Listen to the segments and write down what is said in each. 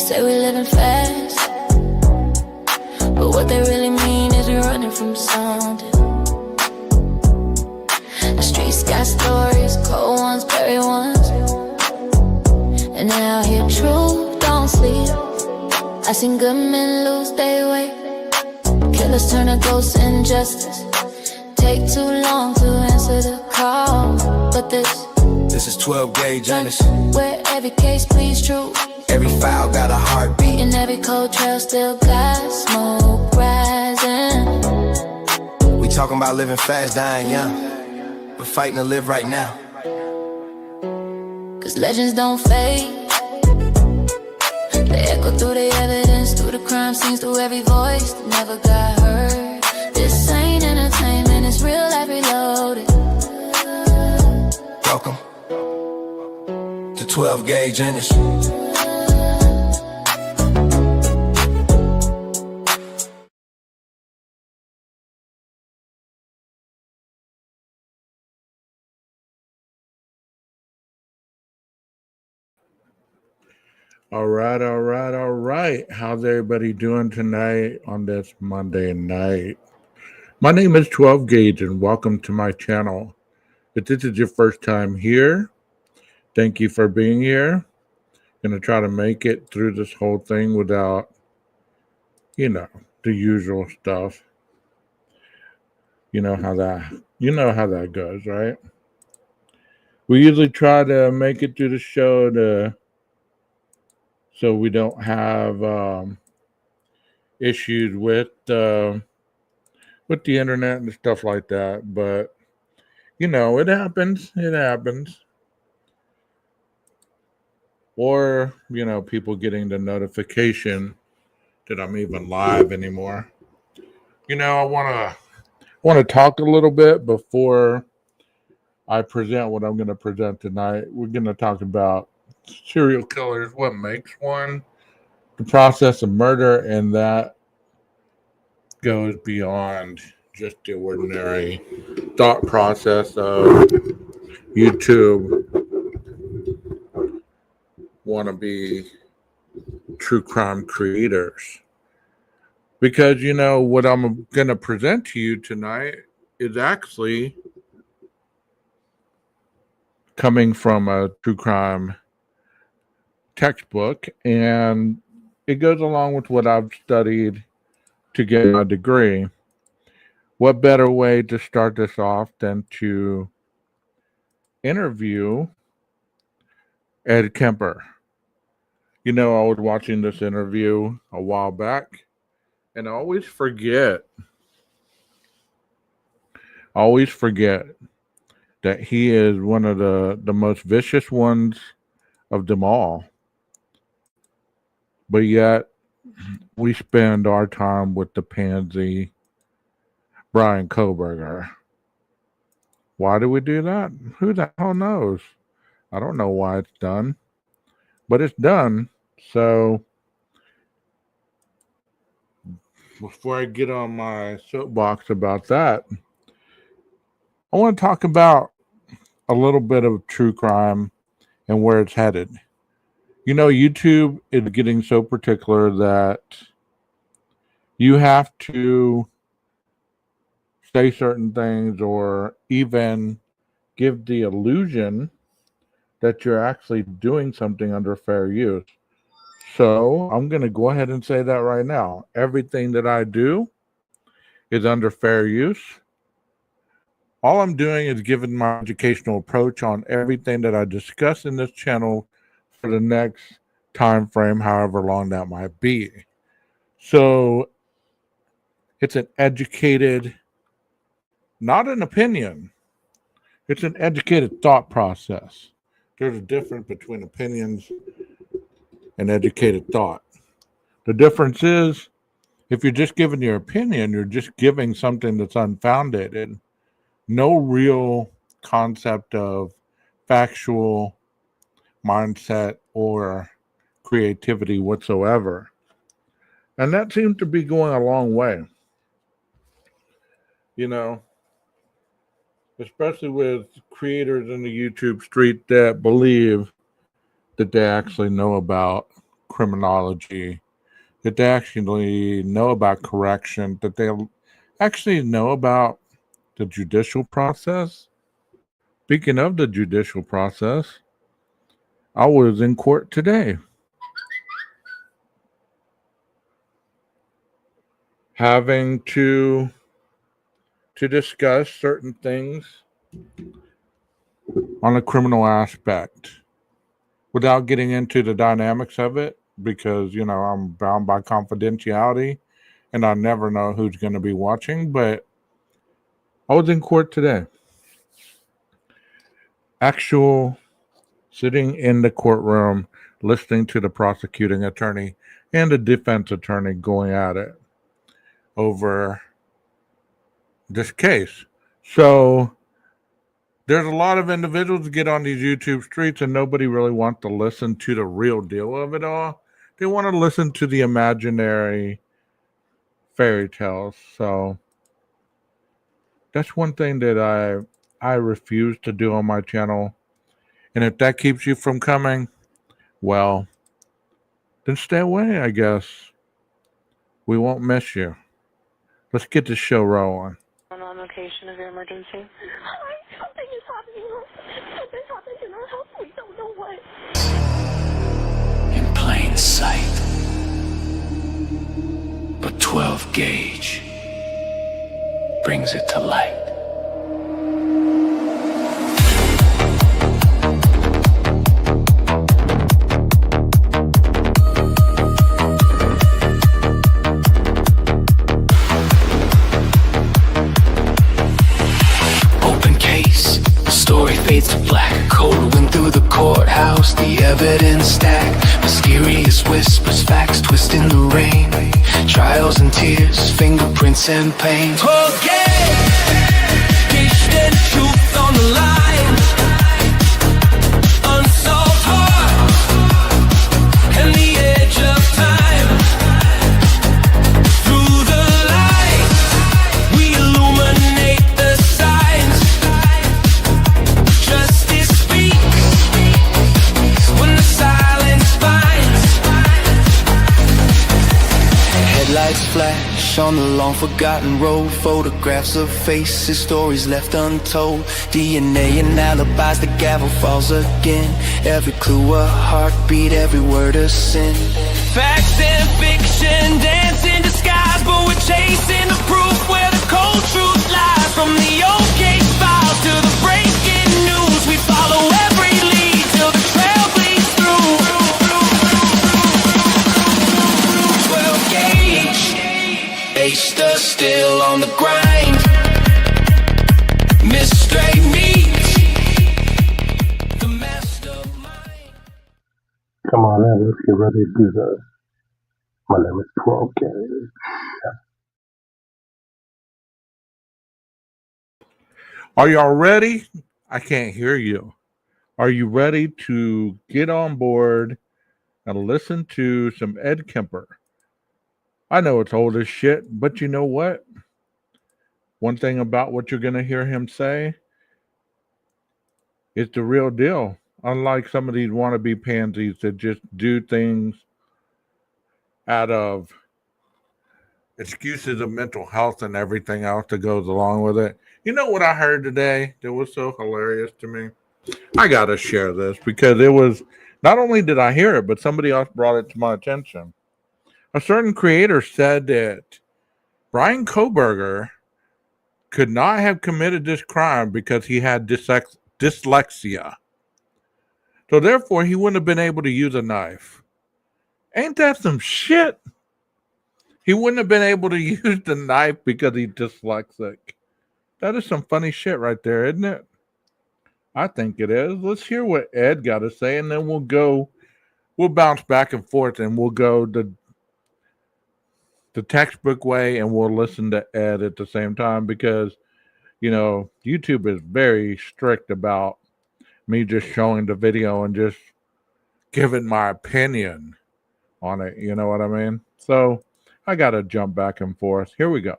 say we're living fast, but what they really mean is we're running from something. The streets got stories, cold ones, scary ones, and now here truth don't sleep. I seen good men lose their way, killers turn to ghosts, injustice take too long to answer the call. But this is 12 gauge honest, where every case pleads true. Every file got a heartbeat, and every cold trail still got smoke rising. We talking about living fast, dying young, but fighting to live right now. Cause legends don't fade, they echo through the evidence, through the crime scenes, through every voice that never got heard. This ain't entertainment, it's real life reloaded. Welcome to 12 gauge honest. All right. How's everybody doing tonight on this Monday night? My name is 12 Gauge and welcome to my channel. If this is your first time here, thank you for being here. Gonna try to make it through this whole thing without, the usual stuff. You know how that goes, right? We usually try to make it through the show so we don't have issues with the internet and stuff like that. But it happens. Or people getting the notification that I'm even live anymore. I want to talk a little bit before I present what I'm going to present tonight. We're going to talk about serial killers, what makes one, the process of murder, and that goes beyond just the ordinary thought process of YouTube wannabe true crime creators. Because, what I'm going to present to you tonight is actually coming from a true crime textbook, and it goes along with what I've studied to get my degree. What better way to start this off than to interview Ed Kemper? I was watching this interview a while back, and I always forget that he is one of the most vicious ones of them all. But yet, we spend our time with the pansy Brian Koberger. Why do we do that? Who the hell knows? I don't know why it's done, but it's done. So, before I get on my soapbox about that, I want to talk about a little bit of true crime and where it's headed. YouTube is getting so particular that you have to say certain things or even give the illusion that you're actually doing something under fair use. So I'm going to go ahead and say that right now. Everything that I do is under fair use. All I'm doing is giving my educational approach on everything that I discuss in this channel for the next time frame, however long that might be. So it's an educated, not an opinion. It's an educated thought process. There's a difference between opinions and educated thought. The difference is, if you're just giving your opinion, you're just giving something that's unfounded and no real concept of factual mindset or creativity whatsoever. And that seems to be going a long way. Especially with creators in the YouTube street that believe that they actually know about criminology, that they actually know about correction, that they actually know about the judicial process. Speaking of the judicial process, I was in court today having to discuss certain things on a criminal aspect without getting into the dynamics of it because, I'm bound by confidentiality and I never know who's going to be watching. But I was in court today, actual sitting in the courtroom, listening to the prosecuting attorney and the defense attorney going at it over this case. So there's a lot of individuals that get on these YouTube streets and nobody really wants to listen to the real deal of it all. They want to listen to the imaginary fairy tales. So that's one thing that I refuse to do on my channel. And if that keeps you from coming, well, then stay away, I guess. We won't miss you. Let's get this show rolling. On location of your emergency. Something is happening. Something happened in our house. We don't know what. In plain sight. But 12 gauge brings it to light. Fades to black, cold wind through the courthouse, the evidence stack, mysterious whispers, facts twist in the rain, trials and tears, fingerprints and pain. Forget, the truth on the line, unsolved heart, and the edge of time. Through the light, we illuminate the signs. Justice speaks when the silence binds. Headlights flash on the long forgotten road. Photographs of faces, stories left untold. DNA and alibis, the gavel falls again. Every clue a heartbeat, every word a sin. Facts and fiction dance in disguise, but we're chasing the proof where the cold truth lies. From the old case files to the breaking news, we follow every lead till the trail bleeds through. 12 gauge, they stood still on the grind. Mystery meets the mastermind. Come on in, let's get ready to do this. My name is 12 Gauge. Are y'all ready? I can't hear you. Are you ready to get on board and listen to some Ed Kemper? I know it's old as shit, but you know what? One thing about what you're going to hear him say is the real deal. Unlike some of these wannabe pansies that just do things out of excuses of mental health and everything else that goes along with it. You know what I heard today that was so hilarious to me? I got to share this because it was, not only did I hear it, but somebody else brought it to my attention. A certain creator said that Brian Koberger could not have committed this crime because he had dyslexia. So therefore, he wouldn't have been able to use a knife. Ain't that some shit? He wouldn't have been able to use the knife because he's dyslexic. That is some funny shit right there, isn't it? I think it is. Let's hear what Ed got to say, and then we'll bounce back and forth, and we'll go the textbook way, and we'll listen to Ed at the same time because, YouTube is very strict about me just showing the video and just giving my opinion on it. You know what I mean? So I got to jump back and forth. Here we go.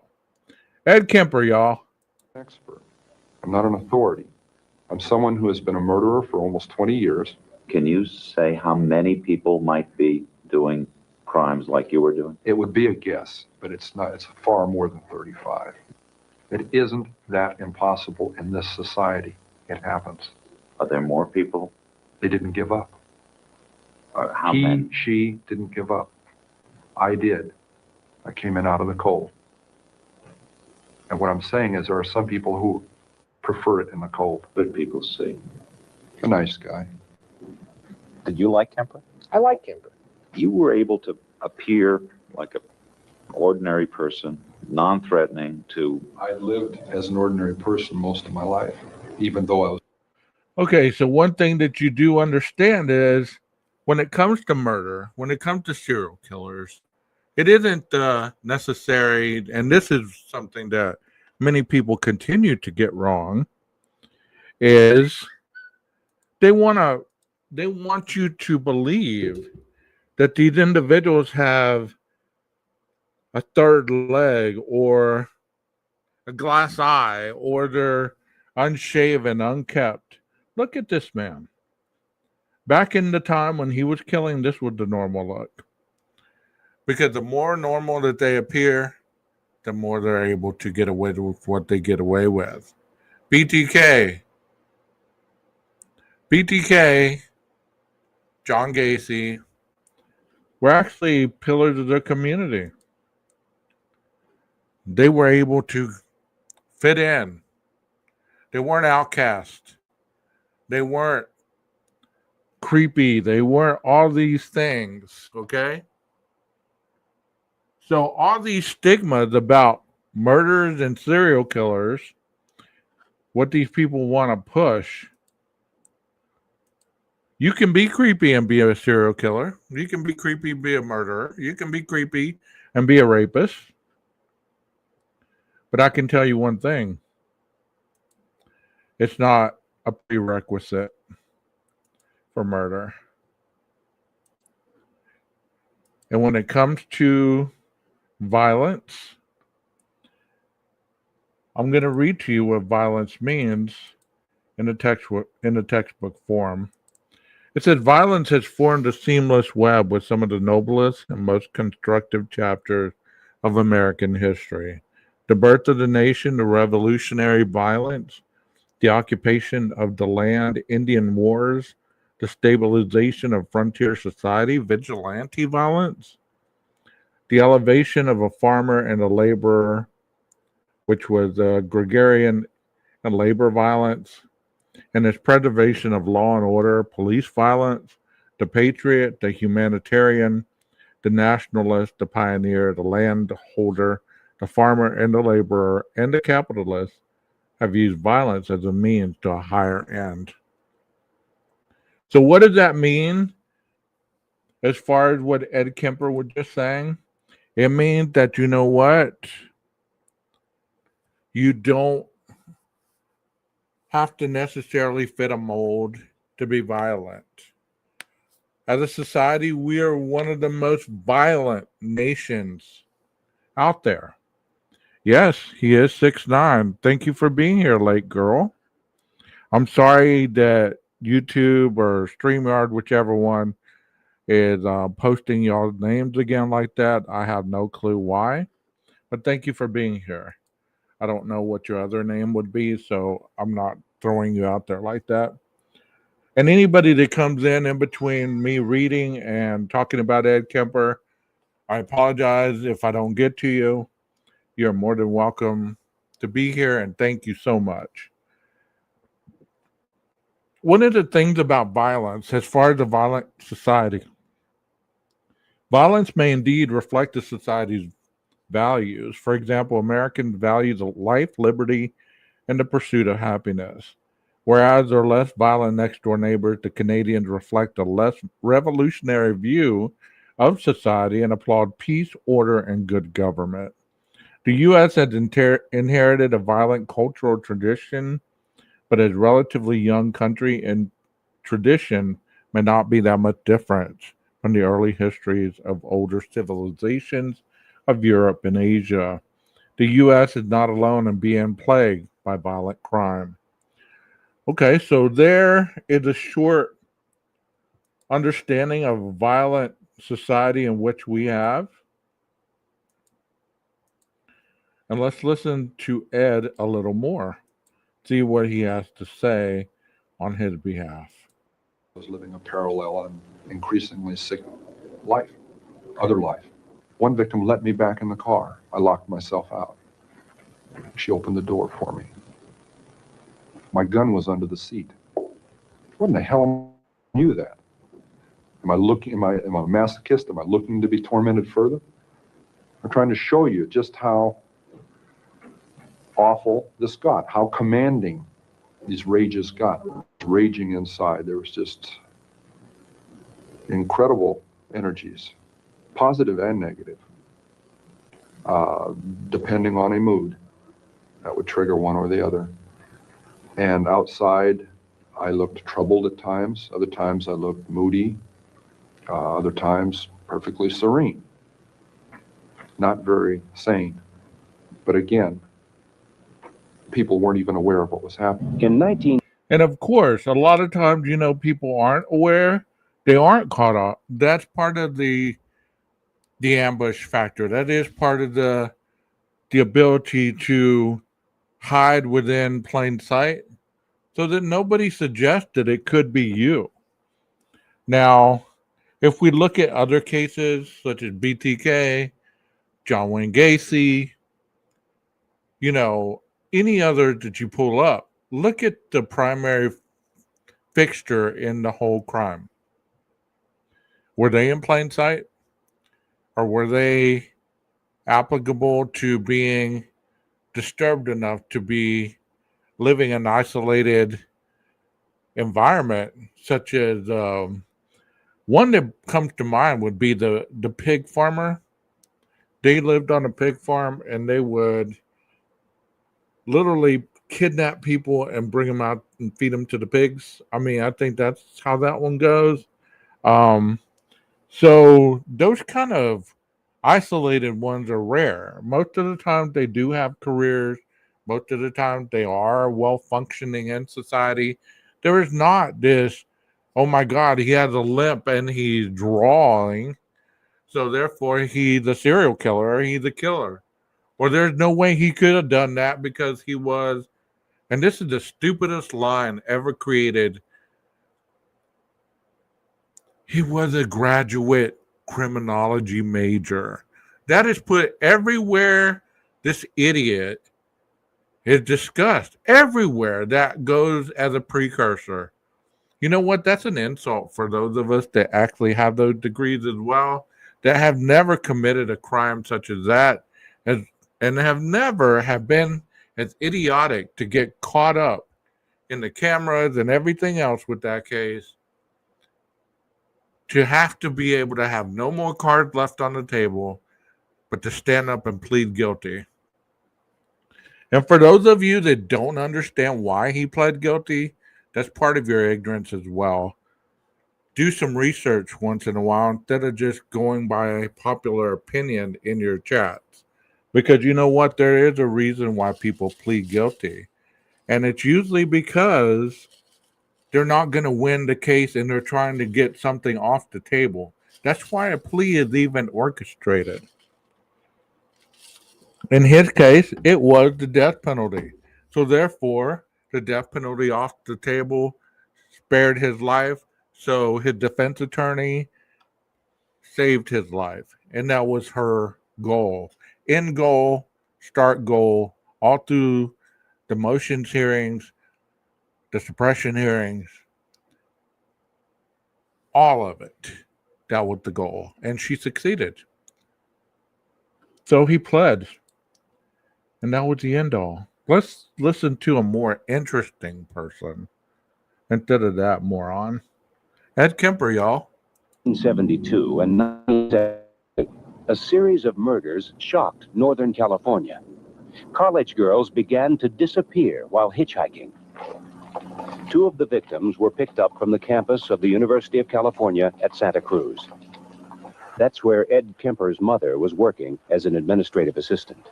Ed Kemper, y'all. Expert. I'm not an authority. I'm someone who has been a murderer for almost 20 years. Can you say how many people might be doing crimes like you were doing? It would be a guess, but it's not. It's far more than 35. It isn't that impossible in this society. It happens. Are there more people? They didn't give up. How many? She didn't give up. I did. I came in out of the cold. And what I'm saying is there are some people who prefer it in the cold. Good people see. A nice guy. Did you like Kemper? I like Kemper. You were able to appear like an ordinary person, non-threatening to... I lived as an ordinary person most of my life, even though I was... Okay, so one thing that you do understand is when it comes to murder, when it comes to serial killers, it isn't necessary, and this is something that many people continue to get wrong, is they want you to believe that these individuals have a third leg or a glass eye or they're unshaven, unkept. Look at this man. Back in the time when he was killing, this was the normal look. Because the more normal that they appear, the more they're able to get away with what they get away with. BTK, John Gacy, were actually pillars of the community. They were able to fit in. They weren't outcast. They weren't creepy. They weren't all these things, okay? So all these stigmas about murderers and serial killers, what these people want to push, you can be creepy and be a serial killer. You can be creepy and be a murderer. You can be creepy and be a rapist. But I can tell you one thing. It's not a prerequisite for murder. And when it comes to violence, I'm going to read to you what violence means in the textbook form. It says, violence has formed a seamless web with some of the noblest and most constructive chapters of American history. The birth of the nation, the revolutionary violence, the occupation of the land, Indian wars, the stabilization of frontier society, vigilante violence, the elevation of a farmer and a laborer, which was gregarian and labor violence, and its preservation of law and order, police violence, the patriot, the humanitarian, the nationalist, the pioneer, the landholder, the farmer and the laborer, and the capitalist have used violence as a means to a higher end. So what does that mean as far as what Ed Kemper was just saying? It means that, you know what? You don't have to necessarily fit a mold to be violent. As a society, we are one of the most violent nations out there. Yes, he is 6'9". Thank you for being here, late girl. I'm sorry that YouTube or StreamYard, whichever one, is posting y'all's names again like that. I have no clue why, but thank you for being here. I don't know what your other name would be, so I'm not throwing you out there like that. And anybody that comes in between me reading and talking about Ed Kemper, I apologize if I don't get to you. You're more than welcome to be here, and thank you so much. One of the things about violence, as far as a violent society, violence may indeed reflect the society's values. For example, Americans value life, liberty, and the pursuit of happiness. Whereas their less violent next-door neighbors, the Canadians reflect a less revolutionary view of society and applaud peace, order, and good government. The U.S. has inherited a violent cultural tradition, but as a relatively young country and tradition may not be that much different from the early histories of older civilizations of Europe and Asia. The U.S. is not alone in being plagued by violent crime. Okay, so there is a short understanding of violent society in which we have. And let's listen to Ed a little more, see what he has to say on his behalf. I was living a parallel and increasingly sick life, other life. One victim let me back in the car. I locked myself out. She opened the door for me. My gun was under the seat. What in the hell knew that? Am I a masochist? Am I looking to be tormented further? I'm trying to show you just how awful this got, how commanding these rages got. Raging inside, there was just incredible energies, positive and negative, depending on a mood that would trigger one or the other. And outside, I looked troubled at times. Other times I looked moody. Other times perfectly serene. Not very sane. But again, people weren't even aware of what was happening. And of course, a lot of times, people aren't aware. They aren't caught up. That's part of the ambush factor. That is part of the ability to hide within plain sight so that nobody suggested it could be you. Now, if we look at other cases such as BTK, John Wayne Gacy, any other that you pull up, look at the primary fixture in the whole crime. Were they in plain sight? Or were they applicable to being disturbed enough to be living in an isolated environment, such as one that comes to mind would be the pig farmer. They lived on a pig farm and they would literally kidnap people and bring them out and feed them to the pigs. I mean, I think that's how that one goes. So those kind of isolated ones are rare. Most of the time they do have careers. Most of the time they are well functioning in society. There is not this, oh my God, he has a limp and he's drawing, so therefore he's the serial killer or he's the killer. Or there's no way he could have done that because he was, and this is the stupidest line ever created, he was a graduate criminology major. That is put everywhere this idiot is discussed. Everywhere that goes as a precursor. You know what? That's an insult for those of us that actually have those degrees as well, that have never committed a crime such as that, and have never have been as idiotic to get caught up in the cameras and everything else with that case, to have to be able to have no more cards left on the table, but to stand up and plead guilty. And for those of you that don't understand why he pled guilty, that's part of your ignorance as well. Do some research once in a while instead of just going by popular opinion in your chats. Because you know what? There is a reason why people plead guilty. And it's usually because they're not going to win the case and they're trying to get something off the table. That's why a plea is even orchestrated. In his case, it was the death penalty. So therefore, the death penalty off the table spared his life. So his defense attorney saved his life. And that was her goal. End goal, start goal, all through the motions hearings, the suppression hearings, all of it. That was the goal. And she succeeded. So he pled. And that was the end all. Let's listen to a more interesting person instead of that moron. Ed Kemper, y'all. 1972 and 1970, a series of murders shocked Northern California. College girls began to disappear while hitchhiking. Two of the victims were picked up from the campus of the University of California at Santa Cruz. That's where Ed Kemper's mother was working as an administrative assistant.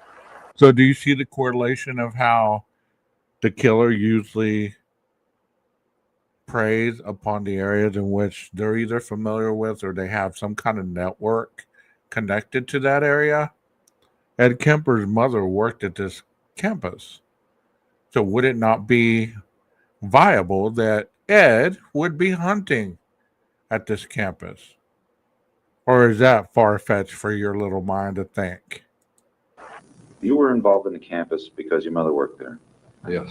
So do you see the correlation of how the killer usually preys upon the areas in which they're either familiar with or they have some kind of network connected to that area. Ed Kemper's mother worked at this campus. So would it not be viable that Ed would be hunting at this campus? Or is that far fetched for your little mind to think? You were involved in the campus because your mother worked there. Yes.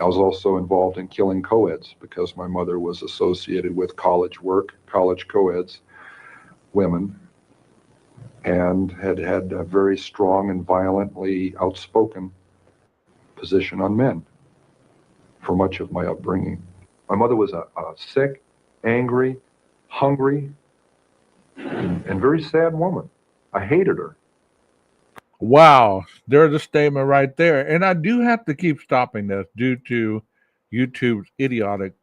I was also involved in killing co-eds because my mother was associated with college work, college co-eds, women, and had a very strong and violently outspoken position on men for much of my upbringing. My mother was a sick, angry, hungry, and very sad woman. I hated her. Wow, there's a statement right there. And I do have to keep stopping this due to YouTube's idiotic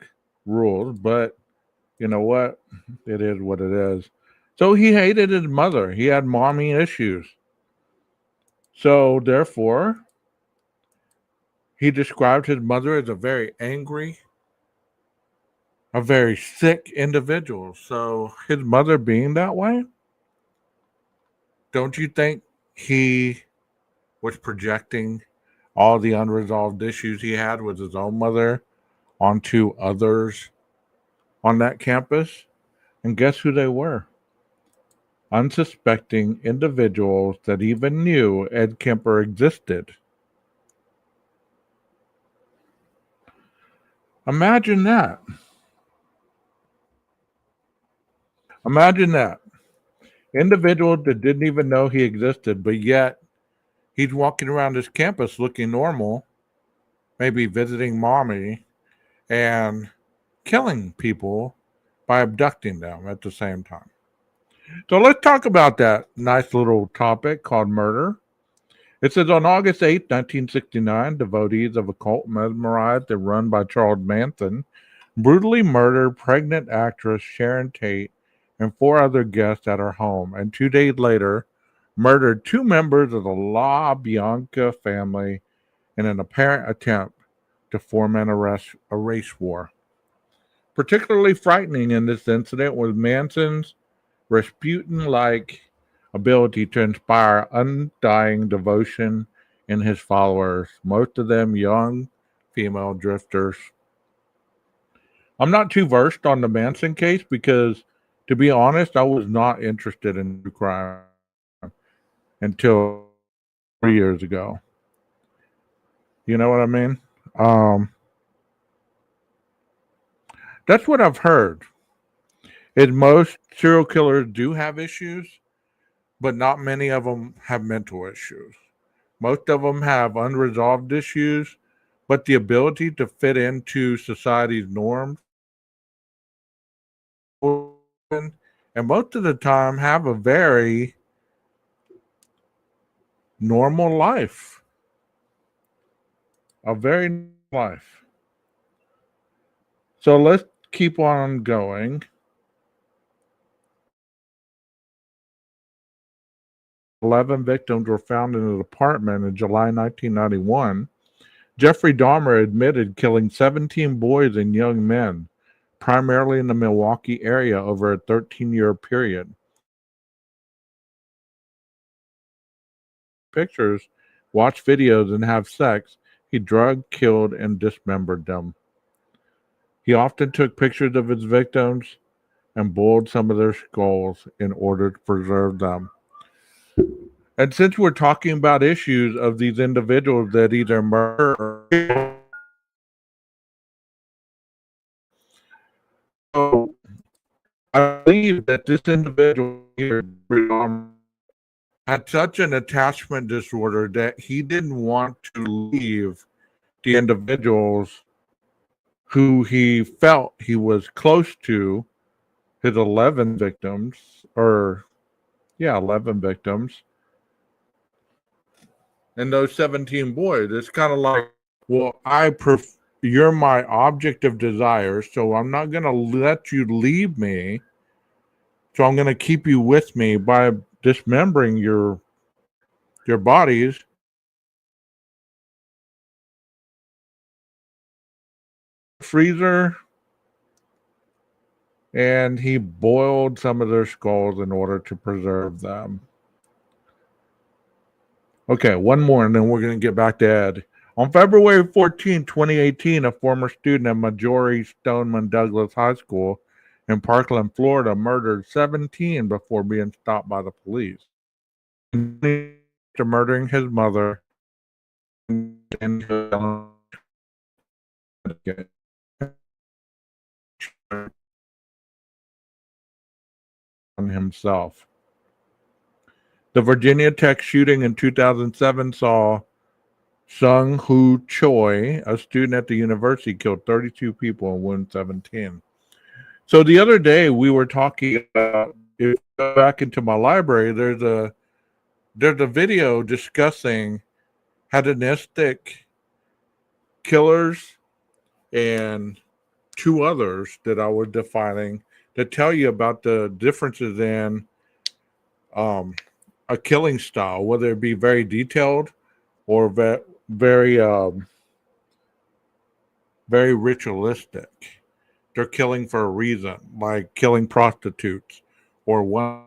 rules, but you know what? It is what it is. So he hated his mother. He had mommy issues. So therefore, he described his mother as a very angry, a very sick individual. So his mother being that way, don't you think he was projecting all the unresolved issues he had with his own mother onto others on that campus? And guess who they were? Unsuspecting individuals that even knew Ed Kemper existed. Imagine that. Imagine that. Individuals that didn't even know he existed, but yet he's walking around this campus looking normal, maybe visiting mommy, and killing people by abducting them at the same time. So let's talk about that nice little topic called murder. It says on August 8th, 1969, devotees of a cult mesmerized and run by Charles Manson brutally murdered pregnant actress Sharon Tate and four other guests at her home, and 2 days later, murdered two members of the La Bianca family in an apparent attempt to foment a race war. Particularly frightening in this incident was Manson's Rasputin-like ability to inspire undying devotion in his followers, most of them young female drifters. I'm not too versed on the Manson case because, to be honest, I was not interested in true crime until 3 years ago. You know what I mean? Um, that's what I've heard. Is most serial killers do have issues, but not many of them have mental issues. Most of them have unresolved issues, but the ability to fit into society's norms, and most of the time have a very normal life. A very normal life. So let's keep on going. 11 victims were found in an apartment in July 1991. Jeffrey Dahmer admitted killing 17 boys and young men, primarily in the Milwaukee area, over a 13-year period. Pictures, watch videos, and have sex, he drugged, killed, and dismembered them. He often took pictures of his victims and boiled some of their skulls in order to preserve them. And since we're talking about issues of these individuals that either murder or kill, so I believe that this individual here had such an attachment disorder that he didn't want to leave the individuals who he felt he was close to, his 11 victims, 11 victims, and those 17 boys. It's kind of like, well, you're my object of desire, so I'm not going to let you leave me. So I'm going to keep you with me by dismembering your bodies. freezer and he boiled some of their skulls in order to preserve them. Okay, one more, and then we're going to get back to Ed. On February 14, 2018, a former student at Marjorie Stoneman Douglas High School in Parkland, Florida, murdered 17 before being stopped by the police. After murdering his mother and himself. The Virginia Tech shooting in 2007 saw Sung Hoo Choi, a student at the university, killed 32 people and wounded 17. So the other day we were talking about, if you go back into my library, there's a video discussing hedonistic killers and two others that I was defining that tell you about the differences in a killing style, whether it be very detailed or very very ritualistic. They're killing for a reason, like killing prostitutes or one.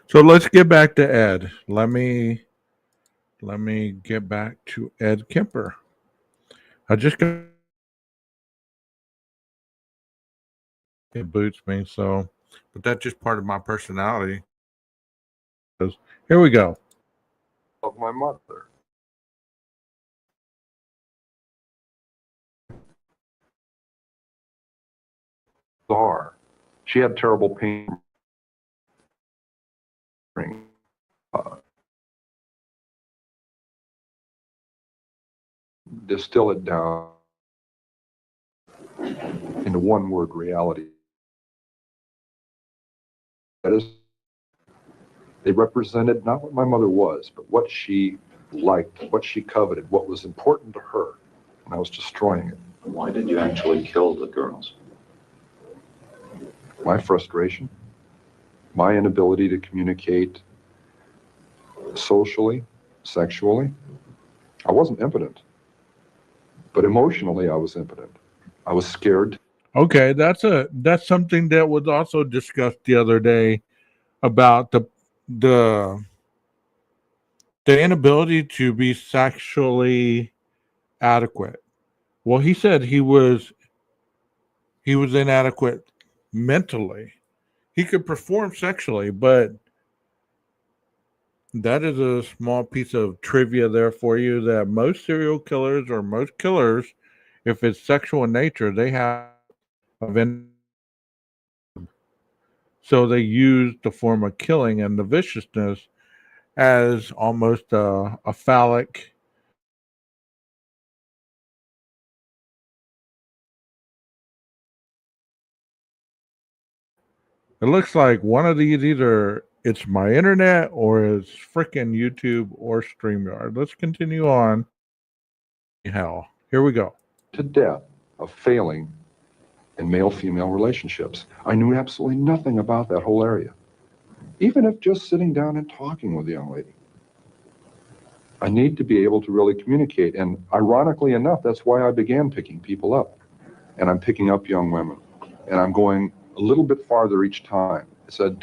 So let's get back to Ed. Let me get back to Ed Kemper. I just got it boots me, so but that's just part of my personality. Here we go. Of my mother. Bizarre. She had terrible pain. Uh, distill it down into one word: reality. That is, they represented not what my mother was, but what she liked, what she coveted, what was important to her, and I was destroying it. Why did you actually kill the girls? My frustration, my inability to communicate socially, sexually. I wasn't impotent, but emotionally I was impotent. I was scared. Okay, that's something that was also discussed the other day about the the inability to be sexually adequate. Well, he said he was inadequate mentally. He could perform sexually, but that is a small piece of trivia there for you that most serial killers or most killers, if it's sexual in nature, they have a so they use the form of killing and the viciousness as almost a phallic. It looks like one of these either it's my internet or it's freaking YouTube or StreamYard. Let's continue on. Hell, here we go. To death of failing in male-female relationships. I knew absolutely nothing about that whole area, even if just sitting down and talking with a young lady. I need to be able to really communicate, and ironically enough, that's why I began picking people up. And I'm picking up young women, and I'm going a little bit farther each time. It's a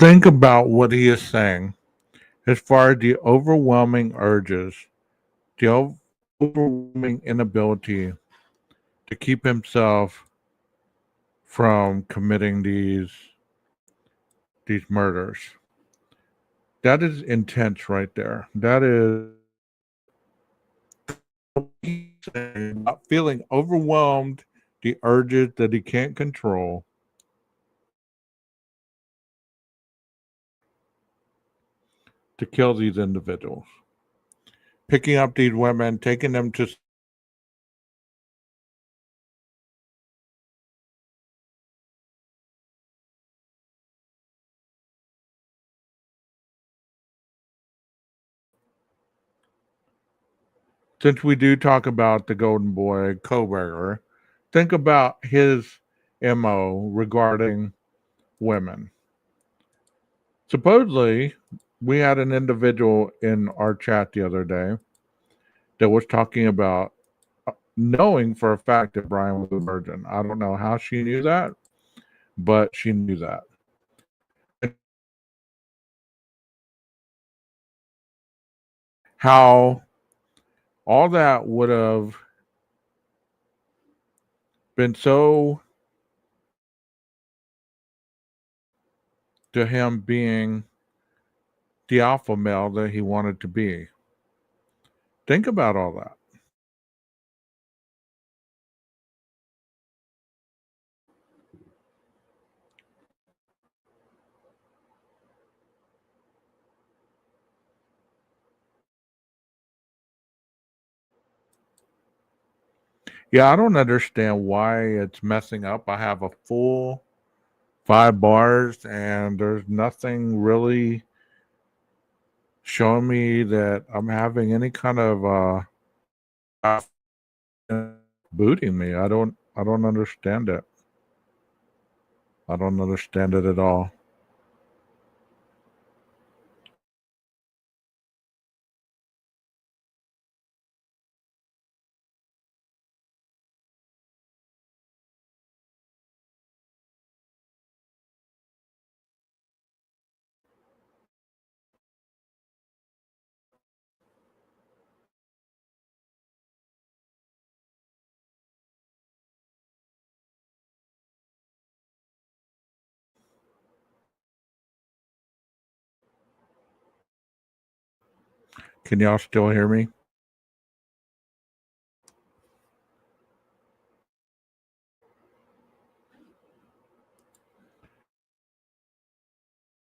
think about what he is saying as far as the overwhelming urges, the overwhelming inability to keep himself from committing these murders. That is intense right there. That is about feeling overwhelmed, the urges that he can't control, to kill these individuals. Picking up these women, taking them to since we do talk about the Golden Boy Koberger, think about his MO regarding women. Supposedly, we had an individual in our chat the other day that was talking about knowing for a fact that Brian was a virgin. I don't know how she knew that, but she knew that. How all that would have been so to him being the alpha male that he wanted to be. Think about all that. Yeah, I don't understand why it's messing up. I have a full 5 bars and there's nothing really showing me that I'm having any kind of booting me. I don't understand it. I don't understand it at all. Can y'all still hear me?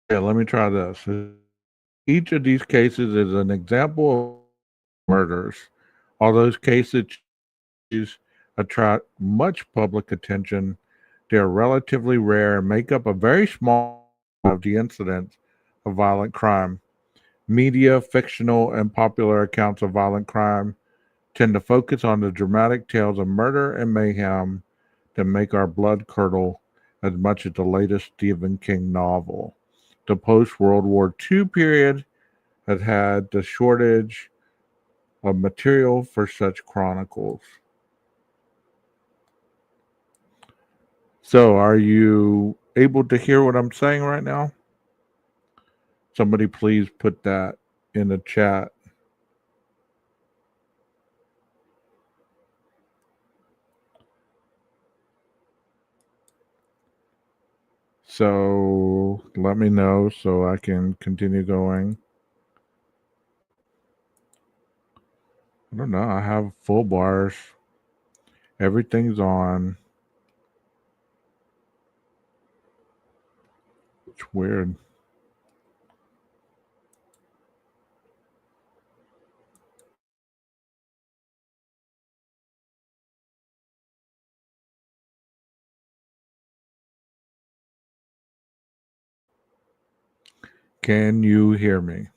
Yeah, let me try this. Each of these cases is an example of murders. All those cases attract much public attention. They are relatively rare and make up a very small of the incidents of violent crime. Media, fictional, and popular accounts of violent crime tend to focus on the dramatic tales of murder and mayhem that make our blood curdle as much as the latest Stephen King novel. The post World War II period has had the shortage of material for such chronicles. So, are you able to hear what I'm saying right now? Somebody please put that in the chat. So, let me know so I can continue going. I don't know. I have full bars. Everything's on. It's weird. Can you hear me?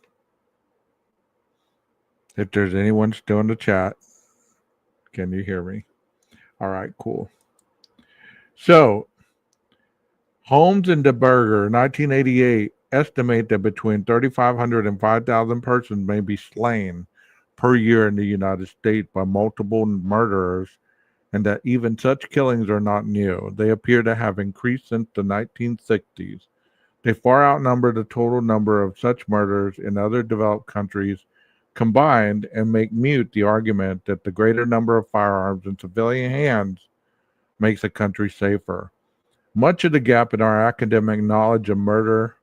If there's anyone still in the chat, can you hear me? All right, cool. So, Holmes and DeBurger, 1988, estimate that between 3,500 and 5,000 persons may be slain per year in the United States by multiple murderers, and that even such killings are not new. They appear to have increased since the 1960s. They far outnumber the total number of such murders in other developed countries combined and make mute the argument that the greater number of firearms in civilian hands makes a country safer. Much of the gap in our academic knowledge of murder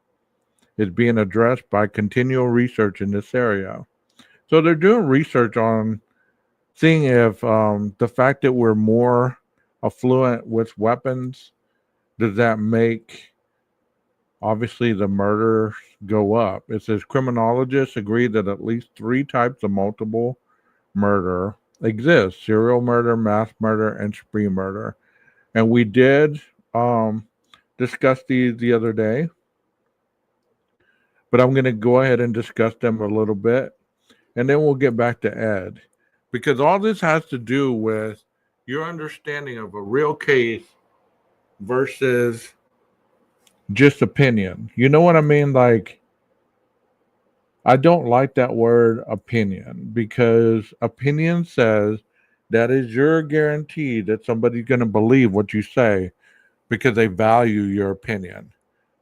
is being addressed by continual research in this area. So they're doing research on seeing if the fact that we're more affluent with weapons, does that make obviously the murders go up? It says criminologists agree that at least 3 types of multiple murder exist: serial murder, mass murder, and spree murder. And we did discuss these the other day, but I'm going to go ahead and discuss them a little bit, and then we'll get back to Ed, because all this has to do with your understanding of a real case versus just opinion. You know what I mean? Like, I don't like that word opinion, because opinion says that is your guarantee that somebody's going to believe what you say because they value your opinion.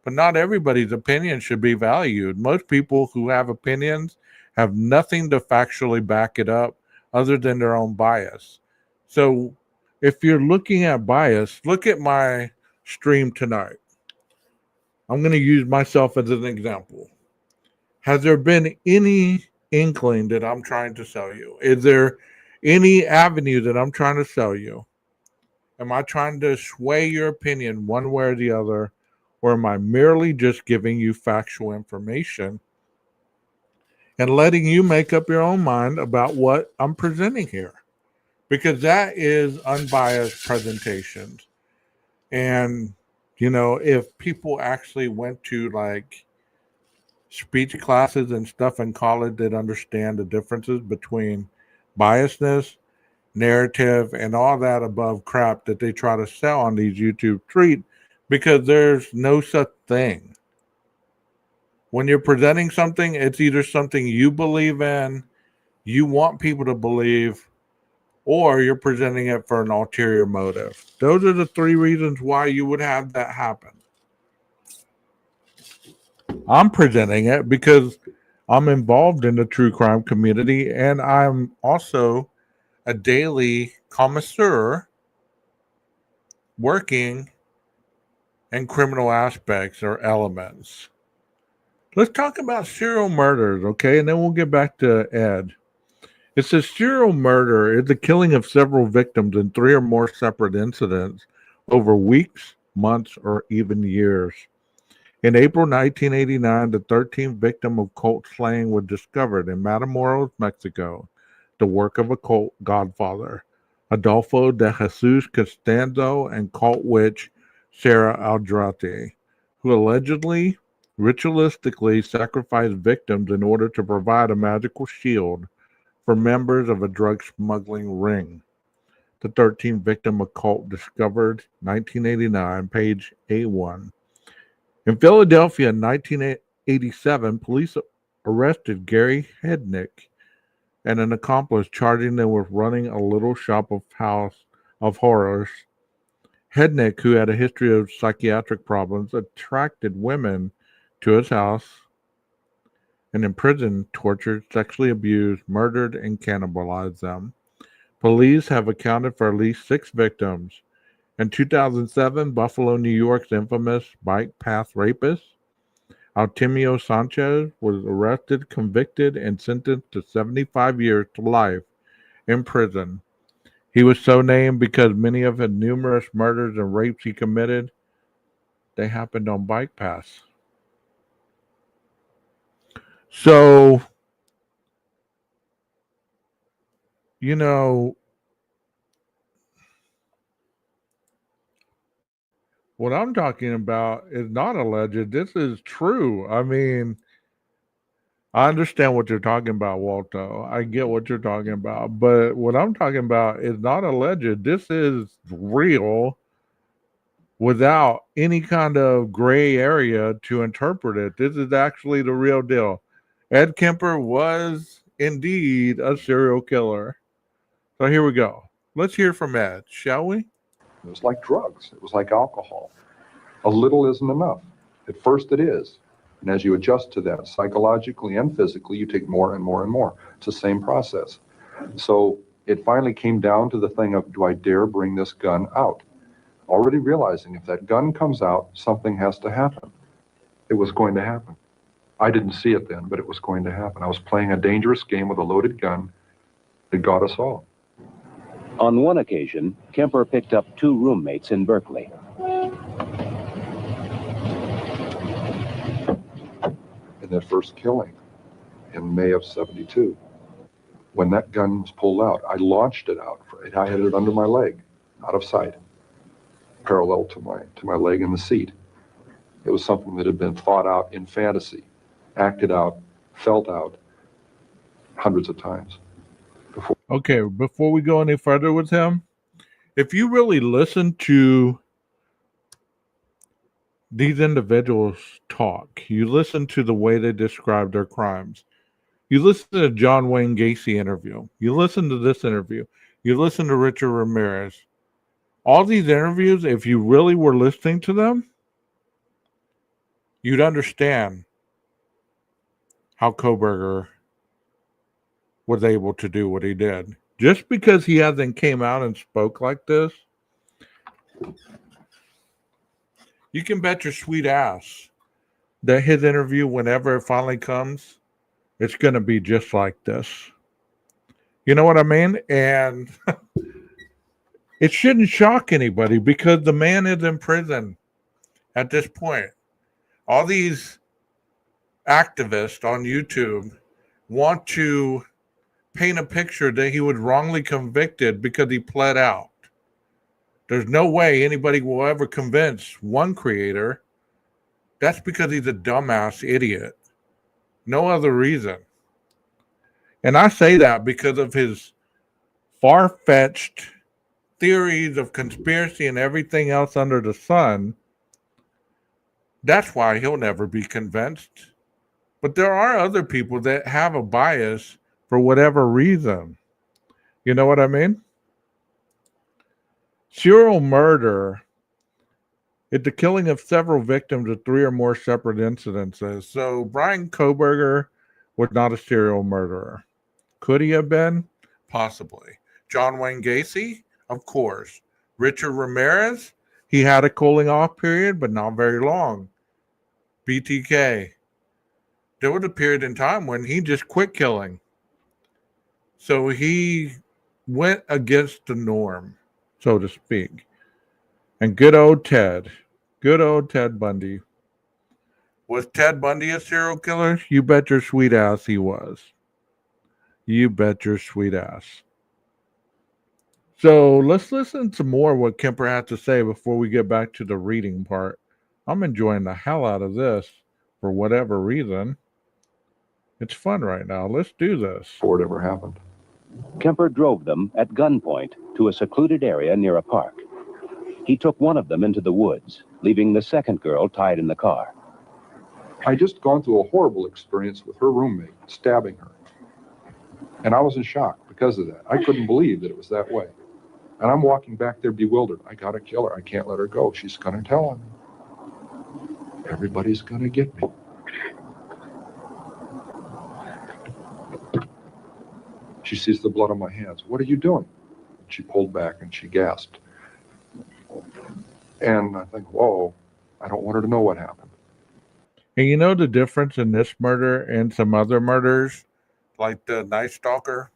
But not everybody's opinion should be valued. Most people who have opinions have nothing to factually back it up other than their own bias. So if you're looking at bias, look at my stream tonight. I'm going to use myself as an example. Has there been any inkling that I'm trying to sell you? Is there any avenue that I'm trying to sell you? Am I trying to sway your opinion one way or the other? Or am I merely just giving you factual information and letting you make up your own mind about what I'm presenting here? Because that is unbiased presentation. And, you know, if people actually went to like speech classes and stuff in college, that understand the differences between biasness, narrative, and all that above crap that they try to sell on these YouTube treat, because there's no such thing. When you're presenting something, it's either something you believe in, you want people to believe, or you're presenting it for an ulterior motive. Those are the 3 reasons why you would have that happen. I'm presenting it because I'm involved in the true crime community, and I'm also a daily connoisseur working in criminal aspects or elements. Let's talk about serial murders, okay? And then we'll get back to Ed. It says serial murder is the killing of several victims in 3 or more separate incidents over weeks, months, or even years. In April 1989, the 13th victim of cult slaying was discovered in Matamoros, Mexico, the work of a cult godfather, Adolfo de Jesus Costanzo, and cult witch Sarah Aldrate, who allegedly ritualistically sacrificed victims in order to provide a magical shield for members of a drug smuggling ring. The 13th victim of cult discovered 1989, page A1. In Philadelphia in 1987, police arrested Gary Hednick and an accomplice, charging them with running a little shop of house of horrors. Hednick, who had a history of psychiatric problems, attracted women to his house and imprisoned, tortured, sexually abused, murdered, and cannibalized them. Police have accounted for at least 6 victims. In 2007, Buffalo, New York's infamous bike path rapist, Altimio Sanchez, was arrested, convicted, and sentenced to 75 years to life in prison. He was so named because many of his numerous murders and rapes he committed, they happened on bike paths. So, you know, what I'm talking about is not alleged. This is true. I mean, I understand what you're talking about, Walto. I get what you're talking about. But what I'm talking about is not alleged. This is real without any kind of gray area to interpret it. This is actually the real deal. Ed Kemper was indeed a serial killer. So here we go. Let's hear from Ed, shall we? It was like drugs. It was like alcohol. A little isn't enough. At first it is. And as you adjust to that psychologically and physically, you take more and more and more. It's the same process. So it finally came down to the thing of, do I dare bring this gun out? Already realizing if that gun comes out, something has to happen. It was going to happen. I didn't see it then, but it was going to happen. I was playing a dangerous game with a loaded gun that got us all. On one occasion, Kemper picked up 2 roommates in Berkeley. In that first killing in May of '72, when that gun was pulled out, I launched it out. I had it under my leg, out of sight, parallel to my leg in the seat. It was something that had been thought out in fantasy, acted out, felt out hundreds of times. Before we go any further with him, if you really listen to these individuals talk, you listen to the way they describe their crimes, you listen to the John Wayne Gacy interview, you listen to this interview, you listen to Richard Ramirez, all these interviews, if you really were listening to them, you'd understand how Kohberger was able to do what he did. Just because he hasn't came out and spoke like this, you can bet your sweet ass that his interview, whenever it finally comes, it's going to be just like this. You know what I mean? And it shouldn't shock anybody because the man is in prison at this point. All these activists on YouTube want to paint a picture that he was wrongly convicted because he pled out. There's no way anybody will ever convince one creator. That's because he's a dumbass idiot. No other reason. And I say that because of his far-fetched theories of conspiracy and everything else under the sun. That's why he'll never be convinced. But there are other people that have a bias for whatever reason. You know what I mean? Serial murder is the killing of several victims of 3 or more separate incidences. So Brian Kohberger was not a serial murderer. Could he have been? Possibly. John Wayne Gacy? Of course. Richard Ramirez? He had a cooling off period, but not very long. BTK. There was a period in time when he just quit killing. So he went against the norm, so to speak. And good old Ted Bundy. Was Ted Bundy a serial killer? You bet your sweet ass he was. You bet your sweet ass. So let's listen to more of what Kemper had to say before we get back to the reading part. I'm enjoying the hell out of this for whatever reason. It's fun right now. Let's do this. Before it ever happened. Kemper drove them at gunpoint to a secluded area near a park. He took one of them into the woods, leaving the second girl tied in the car. I just gone through a horrible experience with her roommate, stabbing her. And I was in shock because of that. I couldn't believe that it was that way. And I'm walking back there bewildered. I gotta kill her. I can't let her go. She's gonna tell on me. Everybody's gonna get me. She sees the blood on my hands. What are you doing? She pulled back and she gasped. And I think, whoa, I don't want her to know what happened. And you know the difference in this murder and some other murders, like the Night Stalker?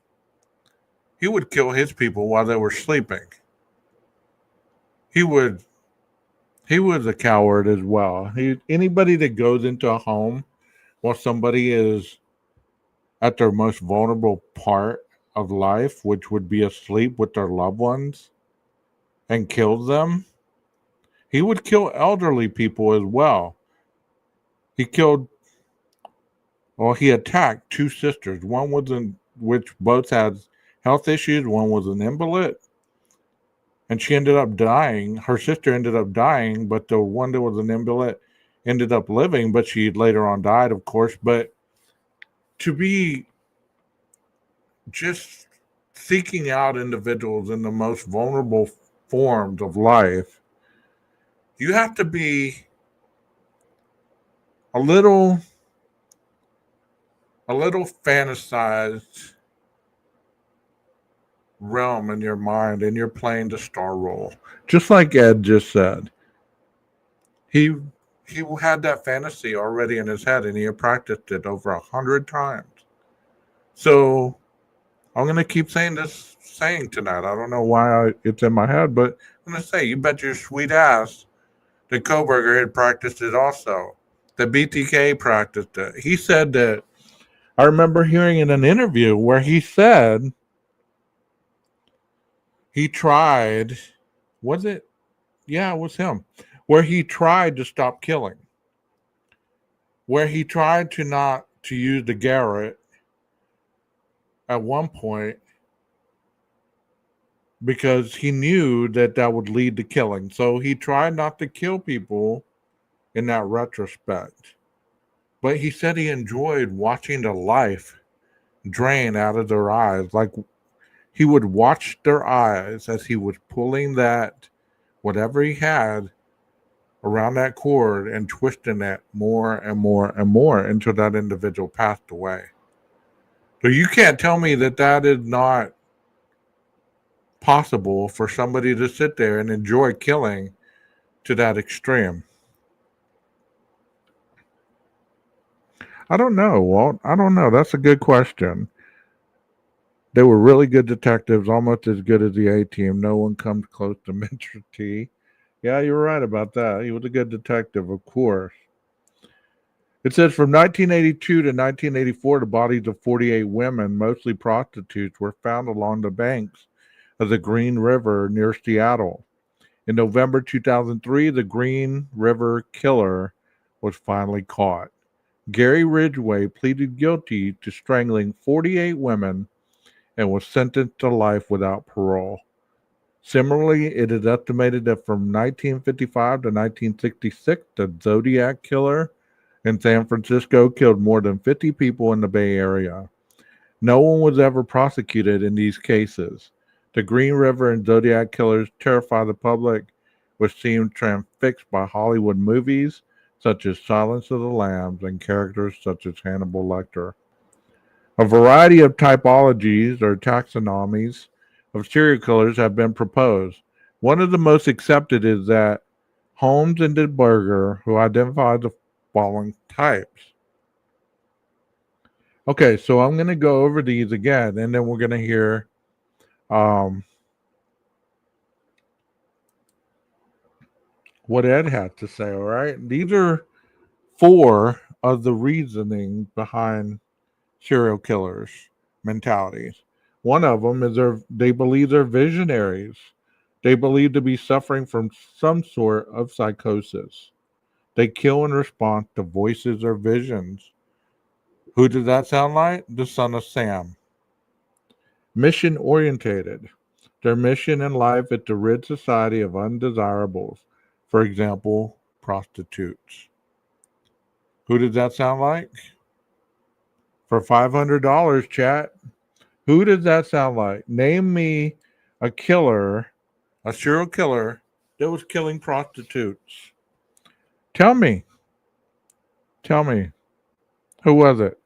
He would kill his people while they were sleeping. He was a coward as well. Anybody that goes into a home while somebody is at their most vulnerable part of life, which would be asleep with their loved ones, and kills them, he would kill elderly people as well. He attacked 2 sisters. One was which both had health issues. One was an invalid. And she ended up dying. Her sister ended up dying, but the one that was an invalid ended up living, but she later on died, of course. But to be just seeking out individuals in the most vulnerable forms of life, you have to be a little fantasized realm in your mind, and you're playing the star role. Just like Ed just said. He he had that fantasy already in his head, and he had practiced it over 100 times. So I'm gonna keep saying this saying tonight. I don't know why it's in my head, but I'm gonna say, you bet your sweet ass that Koberger had practiced it also. The BTK practiced it. He said that. I remember hearing in an interview where he said he tried. Was it? Yeah, it was him. Where he tried to stop killing. Where he tried to not to use the Garrett at one point because he knew that that would lead to killing. So he tried not to kill people in that retrospect. But he said he enjoyed watching the life drain out of their eyes. Like he would watch their eyes as he was pulling that, whatever he had around that cord and twisting it more and more and more until that individual passed away. So you can't tell me that that is not possible for somebody to sit there and enjoy killing to that extreme. I don't know, Walt. I don't know. That's a good question. They were really good detectives, almost as good as the A team. No one comes close to Mr. T. Yeah, you're right about that. He was a good detective, of course. It says from 1982 to 1984, the bodies of 48 women, mostly prostitutes, were found along the banks of the Green River near Seattle. In November 2003, the Green River killer was finally caught. Gary Ridgway pleaded guilty to strangling 48 women and was sentenced to life without parole. Similarly, it is estimated that from 1955 to 1966, the Zodiac killer in San Francisco killed more than 50 people in the Bay Area. No one was ever prosecuted in these cases. The Green River and Zodiac killers terrify the public, which seemed transfixed by Hollywood movies such as Silence of the Lambs and characters such as Hannibal Lecter. A variety of typologies or taxonomies of serial killers have been proposed. One of the most accepted is that Holmes and DeBurger, who identified the following types. Okay, so I'm going to go over these again, and then we're going to hear what Ed had to say, all right? These are 4 of the reasoning behind serial killers' mentalities. One of them is they believe they're visionaries. They believe to be suffering from some sort of psychosis. They kill in response to voices or visions. Who does that sound like? The son of Sam. Mission orientated. Their mission in life is to rid society of undesirables. For example, prostitutes. Who does that sound like? For $500, chat. Who does that sound like? Name me a killer, a serial killer that was killing prostitutes. Tell me. Tell me. Who was it?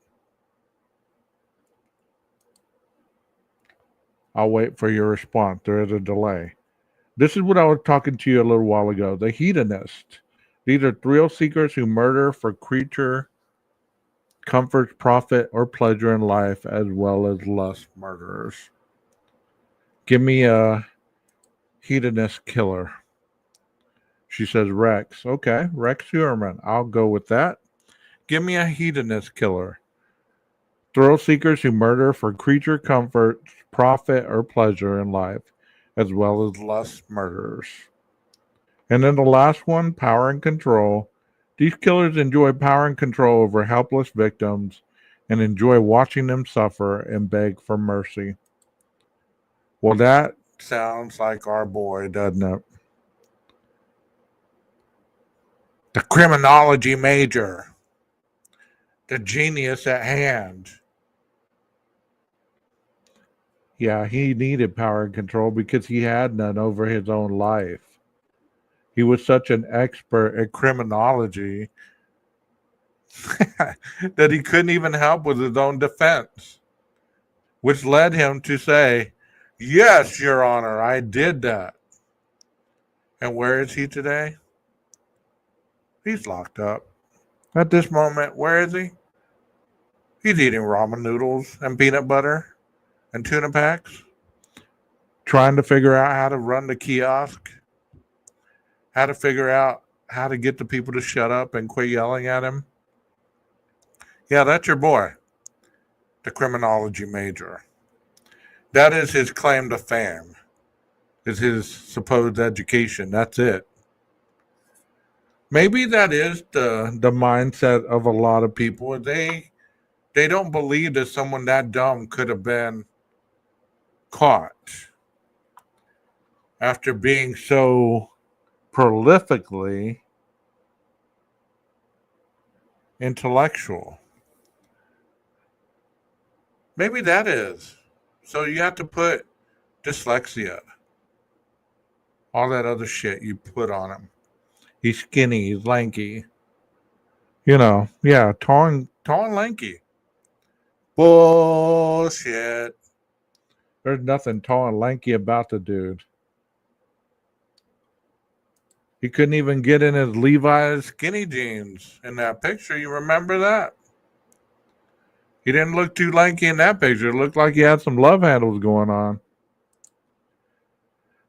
I'll wait for your response. There is a delay. This is what I was talking to you a little while ago. The hedonist. These are thrill seekers who murder for creature, comfort, profit, or pleasure in life, as well as lust murderers. Give me a hedonist killer. She says Rex. Okay, Rex Heuermann. I'll go with that. Give me a hedonist killer. Thrill seekers who murder for creature comfort, profit, or pleasure in life, as well as lust murderers. And then the last one, power and control. These killers enjoy power and control over helpless victims and enjoy watching them suffer and beg for mercy. Well, that sounds like our boy, doesn't it? The criminology major, the genius at hand. Yeah, he needed power and control because he had none over his own life. He was such an expert at criminology that he couldn't even help with his own defense, which led him to say, "Yes, Your Honor, I did that." And where is he today? He's locked up. At this moment, where is he? He's eating ramen noodles and peanut butter and tuna packs, trying to figure out how to run the kiosk, how to figure out how to get the people to shut up and quit yelling at him. Yeah, that's your boy, the criminology major. That is his claim to fame, is his supposed education. That's it. Maybe that is the mindset of a lot of people. They don't believe that someone that dumb could have been caught after being so prolifically intellectual. Maybe that is. So you have to put dyslexia, all that other shit you put on him. He's skinny, he's lanky. Yeah, tall and lanky. Bullshit. There's nothing tall and lanky about the dude. He couldn't even get in his Levi's skinny jeans in that picture. You remember that? He didn't look too lanky in that picture. It looked like he had some love handles going on.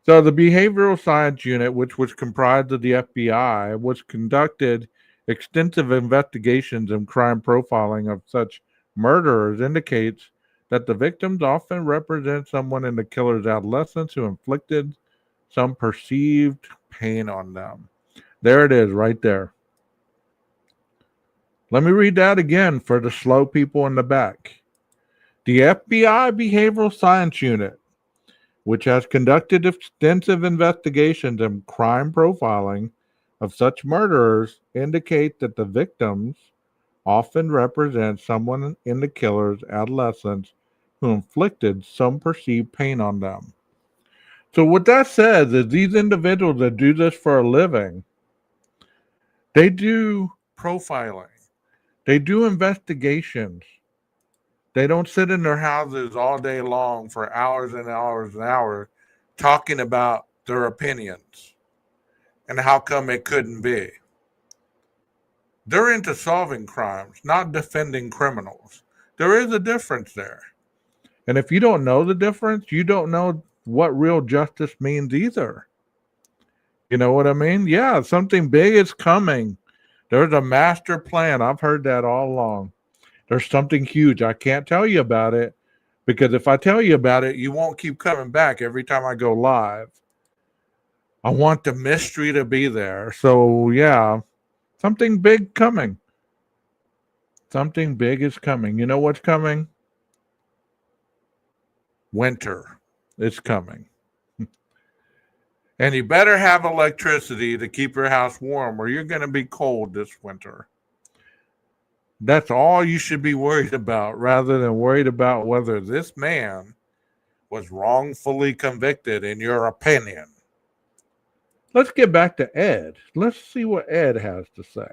So the behavioral science unit, which was comprised of the FBI, was conducted extensive investigations and crime profiling of such murderers indicates that the victims often represent someone in the killer's adolescence who inflicted some perceived pain on them. There it is, right there. Let me read that again for the slow people in the back. The FBI Behavioral Science Unit, which has conducted extensive investigations and crime profiling of such murderers, indicate that the victims often represent someone in the killer's adolescence who inflicted some perceived pain on them. So what that says is these individuals that do this for a living, they do profiling. They do investigations. They don't sit in their houses all day long for hours and hours and hours talking about their opinions and how come it couldn't be. They're into solving crimes, not defending criminals. There is a difference there. And if you don't know the difference, you don't know what real justice means either. You know what I mean? Yeah, something big is coming. There's a master plan. I've heard that all along. There's something huge. I can't tell you about it because if I tell you about it, you won't keep coming back every time I go live. I want the mystery to be there. So, yeah, something big coming. Something big is coming. You know what's coming? Winter is coming. And you better have electricity to keep your house warm or you're going to be cold this winter. That's all you should be worried about rather than worried about whether this man was wrongfully convicted in your opinion. Let's get back to Ed. Let's see what Ed has to say.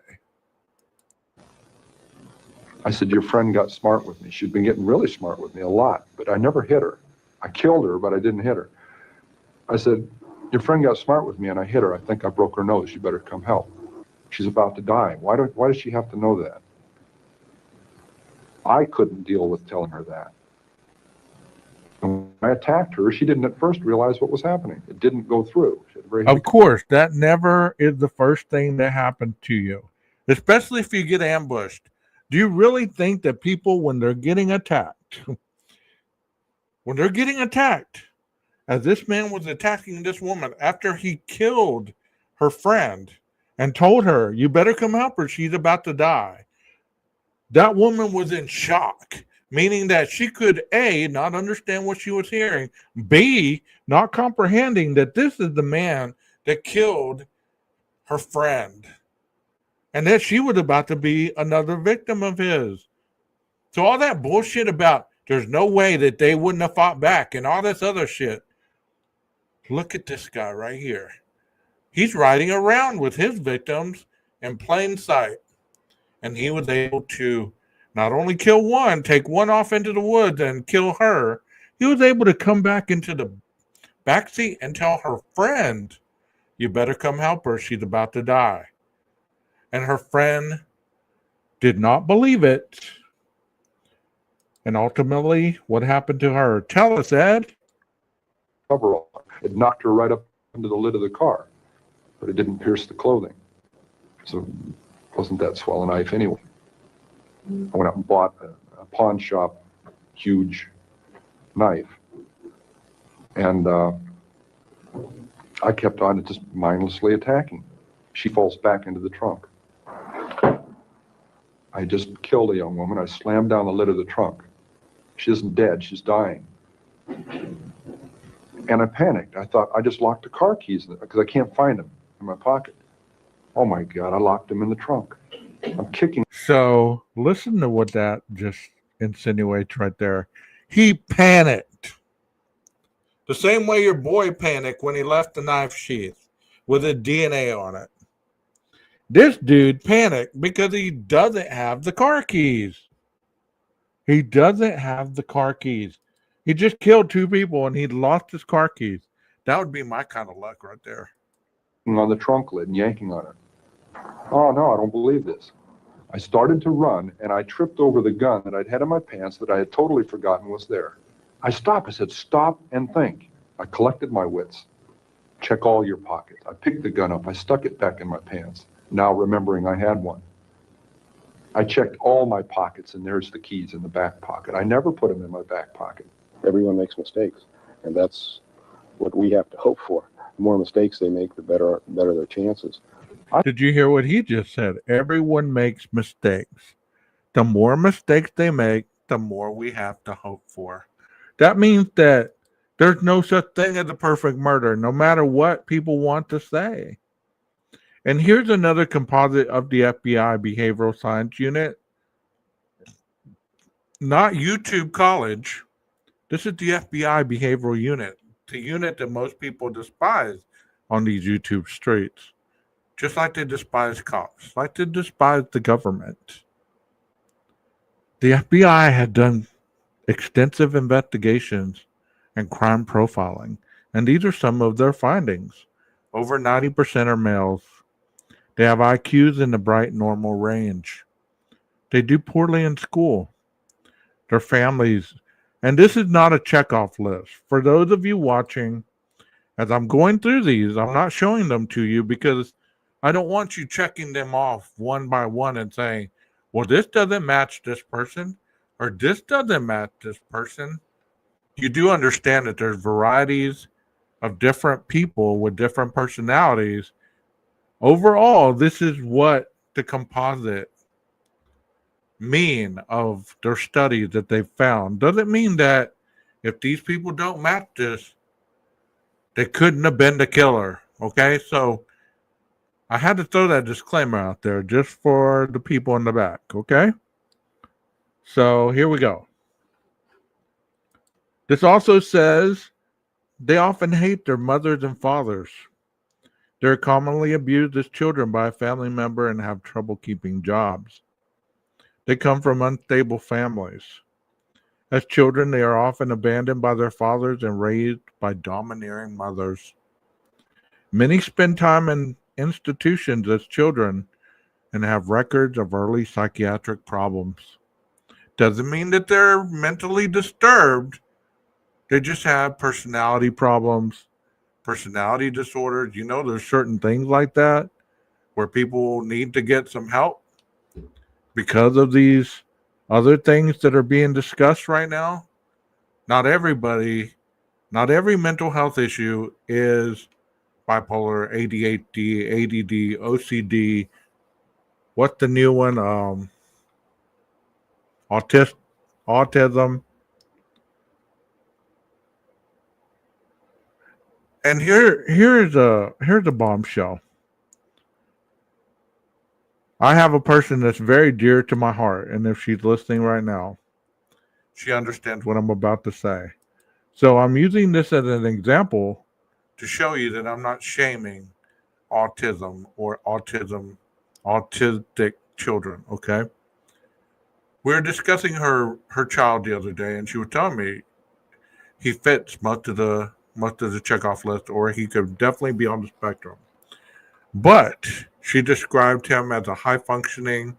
I said, your friend got smart with me. She'd been getting really smart with me a lot, but I never hit her. I killed her, but I didn't hit her. I said, your friend got smart with me and I hit her. I think I broke her nose. You better come help. She's about to die. Why does she have to know that? I couldn't deal with telling her that. And when I attacked her, she didn't at first realize what was happening. It didn't go through. Of course, that never is the first thing that happened to you, especially if you get ambushed. Do you really think that people, when they're getting attacked, as this man was attacking this woman after he killed her friend and told her, you better come help her, she's about to die. That woman was in shock, meaning that she could, A, not understand what she was hearing, B, not comprehending that this is the man that killed her friend, and that she was about to be another victim of his. So all that bullshit about there's no way that they wouldn't have fought back and all this other shit. Look at this guy right here. He's riding around with his victims in plain sight. and he was able to not only kill one, take one off into the woods and kill her, he was able to come back into the backseat and tell her friend, "You better come help her. She's about to die." And her friend did not believe it. And ultimately, what happened to her? Tell us, Ed. Coverall. It knocked her right up into the lid of the car, but it didn't pierce the clothing. So it wasn't that swell a knife anyway. I went out and bought a pawn shop huge knife. And I kept on just mindlessly attacking. She falls back into the trunk. I just killed a young woman. I slammed down the lid of the trunk. She isn't dead. She's dying. And I panicked. I thought, I just locked the car keys in it because I can't find them in my pocket. Oh my God, I locked them in the trunk. I'm kicking. So listen to what that just insinuates right there. He panicked. The same way your boy panicked when he left the knife sheath with a DNA on it. This dude panicked because he doesn't have the car keys. He doesn't have the car keys. He just killed two people and he lost his car keys. That would be my kind of luck right there. On the trunk lid and yanking on it. Oh no, I don't believe this. I started to run and I tripped over the gun that I'd had in my pants that I had totally forgotten was there. I stopped. I said, stop and think. I collected my wits. Check all your pockets. I picked the gun up. I stuck it back in my pants, now remembering I had one. I checked all my pockets, and there's the keys in the back pocket. I never put them in my back pocket. Everyone makes mistakes, and that's what we have to hope for. The more mistakes they make, the better their chances. Did you hear what he just said? Everyone makes mistakes. The more mistakes they make, the more we have to hope for. That means that there's no such thing as a perfect murder, no matter what people want to say. And here's another composite of the FBI Behavioral Science Unit. Not YouTube College. This is the FBI Behavioral Unit, the unit that most people despise on these YouTube streets. Just like they despise cops, like they despise the government. The FBI had done extensive investigations and crime profiling, and these are some of their findings. Over 90% are males. They have IQs in the bright normal range. They do poorly in school. Their families, and this is not a checkoff list. For those of you watching, as I'm going through these, I'm not showing them to you because I don't want you checking them off one by one and saying, well, this doesn't match this person, or this doesn't match this person. You do understand that there's varieties of different people with different personalities. Overall, this is what the composite mean of their studies that they found. Doesn't mean that if these people don't match this, they couldn't have been the killer. Okay, so I had to throw that disclaimer out there just for the people in the back. Okay, so here we go. This also says they often hate their mothers and fathers. They're commonly abused as children by a family member and have trouble keeping jobs. They come from unstable families. As children, they are often abandoned by their fathers and raised by domineering mothers. Many spend time in institutions as children and have records of early psychiatric problems. Doesn't mean that they're mentally disturbed. They just have personality problems, personality disorders. You know, there's certain things like that where people need to get some help because of these other things that are being discussed right now. Not everybody, not every mental health issue is bipolar, ADHD, ADD, OCD. What's the new one? Autism. And here's a bombshell. I have a person that's very dear to my heart, and if she's listening right now, she understands what I'm about to say. So I'm using this as an example to show you that I'm not shaming autism or autistic children, okay? We were discussing her child the other day, and she was telling me he fits most of the checkoff list, or he could definitely be on the spectrum. But she described him as a high functioning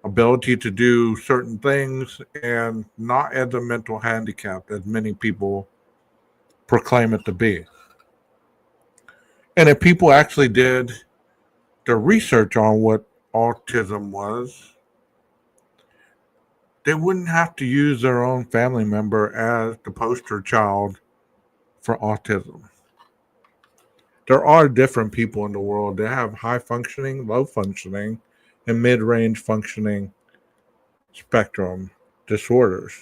ability to do certain things and not as a mental handicap as many people proclaim it to be. And if people actually did the research on what autism was, they wouldn't have to use their own family member as the poster child for autism. There are different people in the world that have high functioning, low functioning, and mid range functioning spectrum disorders.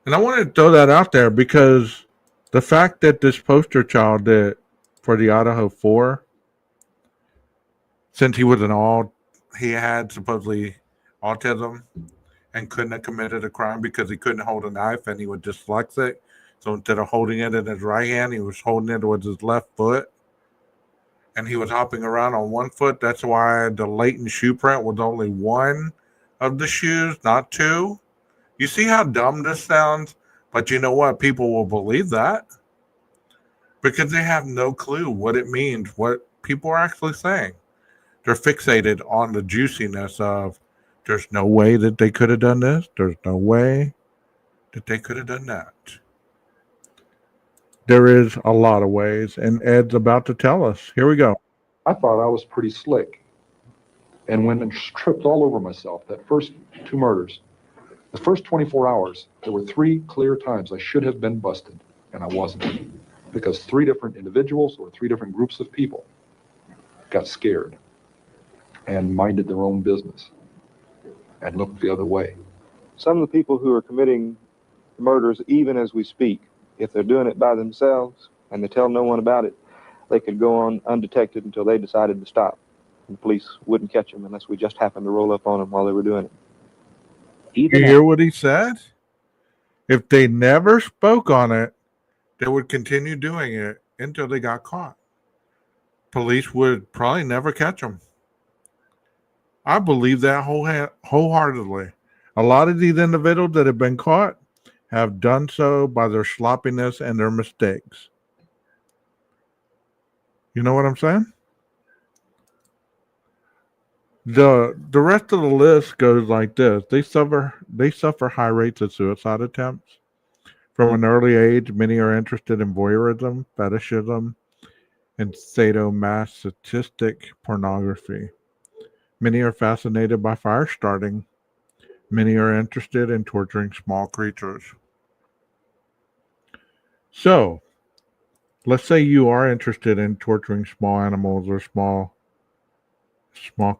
And I wanted to throw that out there because the fact that this poster child did for the Idaho 4, since he had supposedly autism and couldn't have committed a crime because he couldn't hold a knife and he was dyslexic. So instead of holding it in his right hand, he was holding it with his left foot. And he was hopping around on one foot. That's why the latent shoe print was only one of the shoes, not two. You see how dumb this sounds? But you know what? People will believe that because they have no clue what it means, what people are actually saying. They're fixated on the juiciness of there's no way that they could have done this. There's no way that they could have done that. There is a lot of ways, and Ed's about to tell us. Here we go. I thought I was pretty slick and went and tripped all over myself. That first 2 murders, the first 24 hours, there were 3 clear times I should have been busted, and I wasn't. Because 3 different individuals or 3 different groups of people got scared and minded their own business and looked the other way. Some of the people who are committing murders, even as we speak, if they're doing it by themselves and they tell no one about it, they could go on undetected until they decided to stop. And the police wouldn't catch them unless we just happened to roll up on them while they were doing it. You hear what he said? If they never spoke on it, they would continue doing it until they got caught. Police would probably never catch them. I believe that wholeheartedly. A lot of these individuals that have been caught have done so by their sloppiness and their mistakes. You know what I'm saying? The rest of the list goes like this. They suffer high rates of suicide attempts. From an early age, many are interested in voyeurism, fetishism, and sadomasochistic pornography. Many are fascinated by fire starting. Many are interested in torturing small creatures. So, let's say you are interested in torturing small animals or small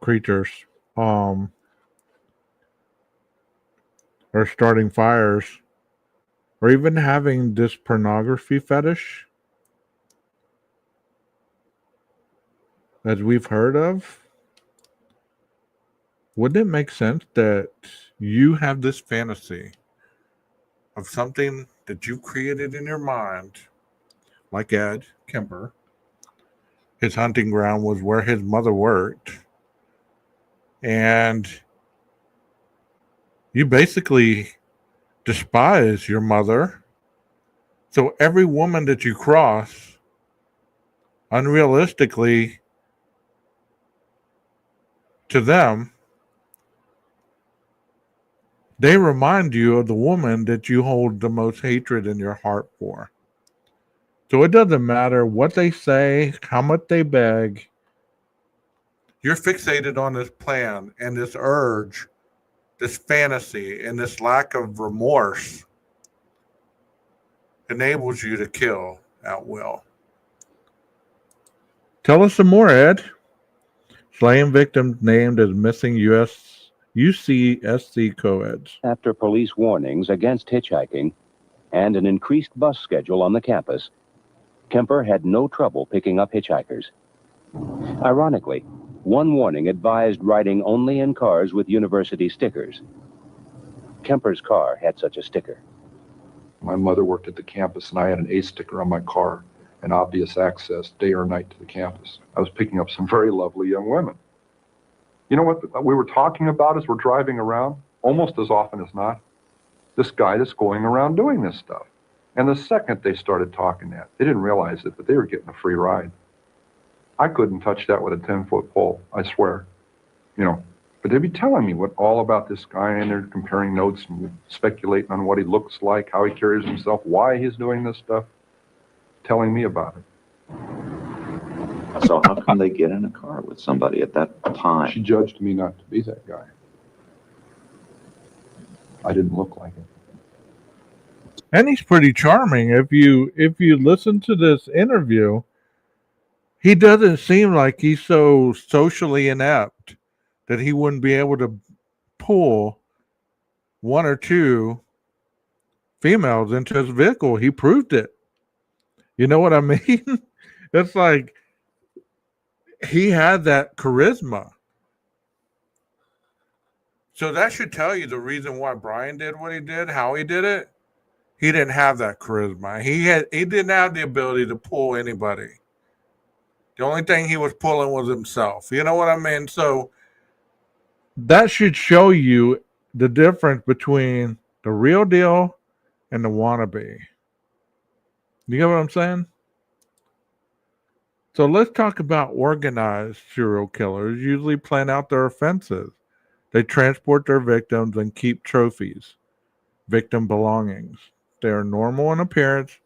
creatures, or starting fires, or even having this pornography fetish, as we've heard of. Wouldn't it make sense that you have this fantasy of something that you created in your mind, like Ed Kemper? His hunting ground was where his mother worked. And you basically despise your mother. So every woman that you cross, unrealistically, to them, they remind you of the woman that you hold the most hatred in your heart for. So it doesn't matter what they say, how much they beg. You're fixated on this plan and this urge, this fantasy, and this lack of remorse enables you to kill at will. Tell us some more, Ed. Slaying victims named as missing UCSC co-eds. After police warnings against hitchhiking and an increased bus schedule on the campus, Kemper had no trouble picking up hitchhikers. Ironically, one warning advised riding only in cars with university stickers. Kemper's car had such a sticker. My mother worked at the campus, and I had an A sticker on my car, and obvious access day or night to the campus. I was picking up some very lovely young women. You know what we were talking about as we're driving around? Almost as often as not, this guy that's going around doing this stuff. And the second they started talking that, they didn't realize it, but they were getting a free ride. I couldn't touch that with a 10-foot pole, I swear. You know, but they'd be telling me what all about this guy, and they're comparing notes and speculating on what he looks like, how he carries himself, why he's doing this stuff, telling me about it. So how come they get in a car with somebody at that time? She judged me not to be that guy. I didn't look like it. And he's pretty charming. If you listen to this interview, he doesn't seem like he's so socially inept that he wouldn't be able to pull one or two females into his vehicle. He proved it. You know what I mean? It's like he had that charisma. So that should tell you the reason why Brian did what he did, how he did it. He didn't have that charisma. He didn't have the ability to pull anybody. The only thing he was pulling was himself. You know what I mean? So that should show you the difference between the real deal and the wannabe. You get what I'm saying? So let's talk about organized serial killers. Usually plan out their offenses. They transport their victims and keep trophies, victim belongings. They are normal in appearance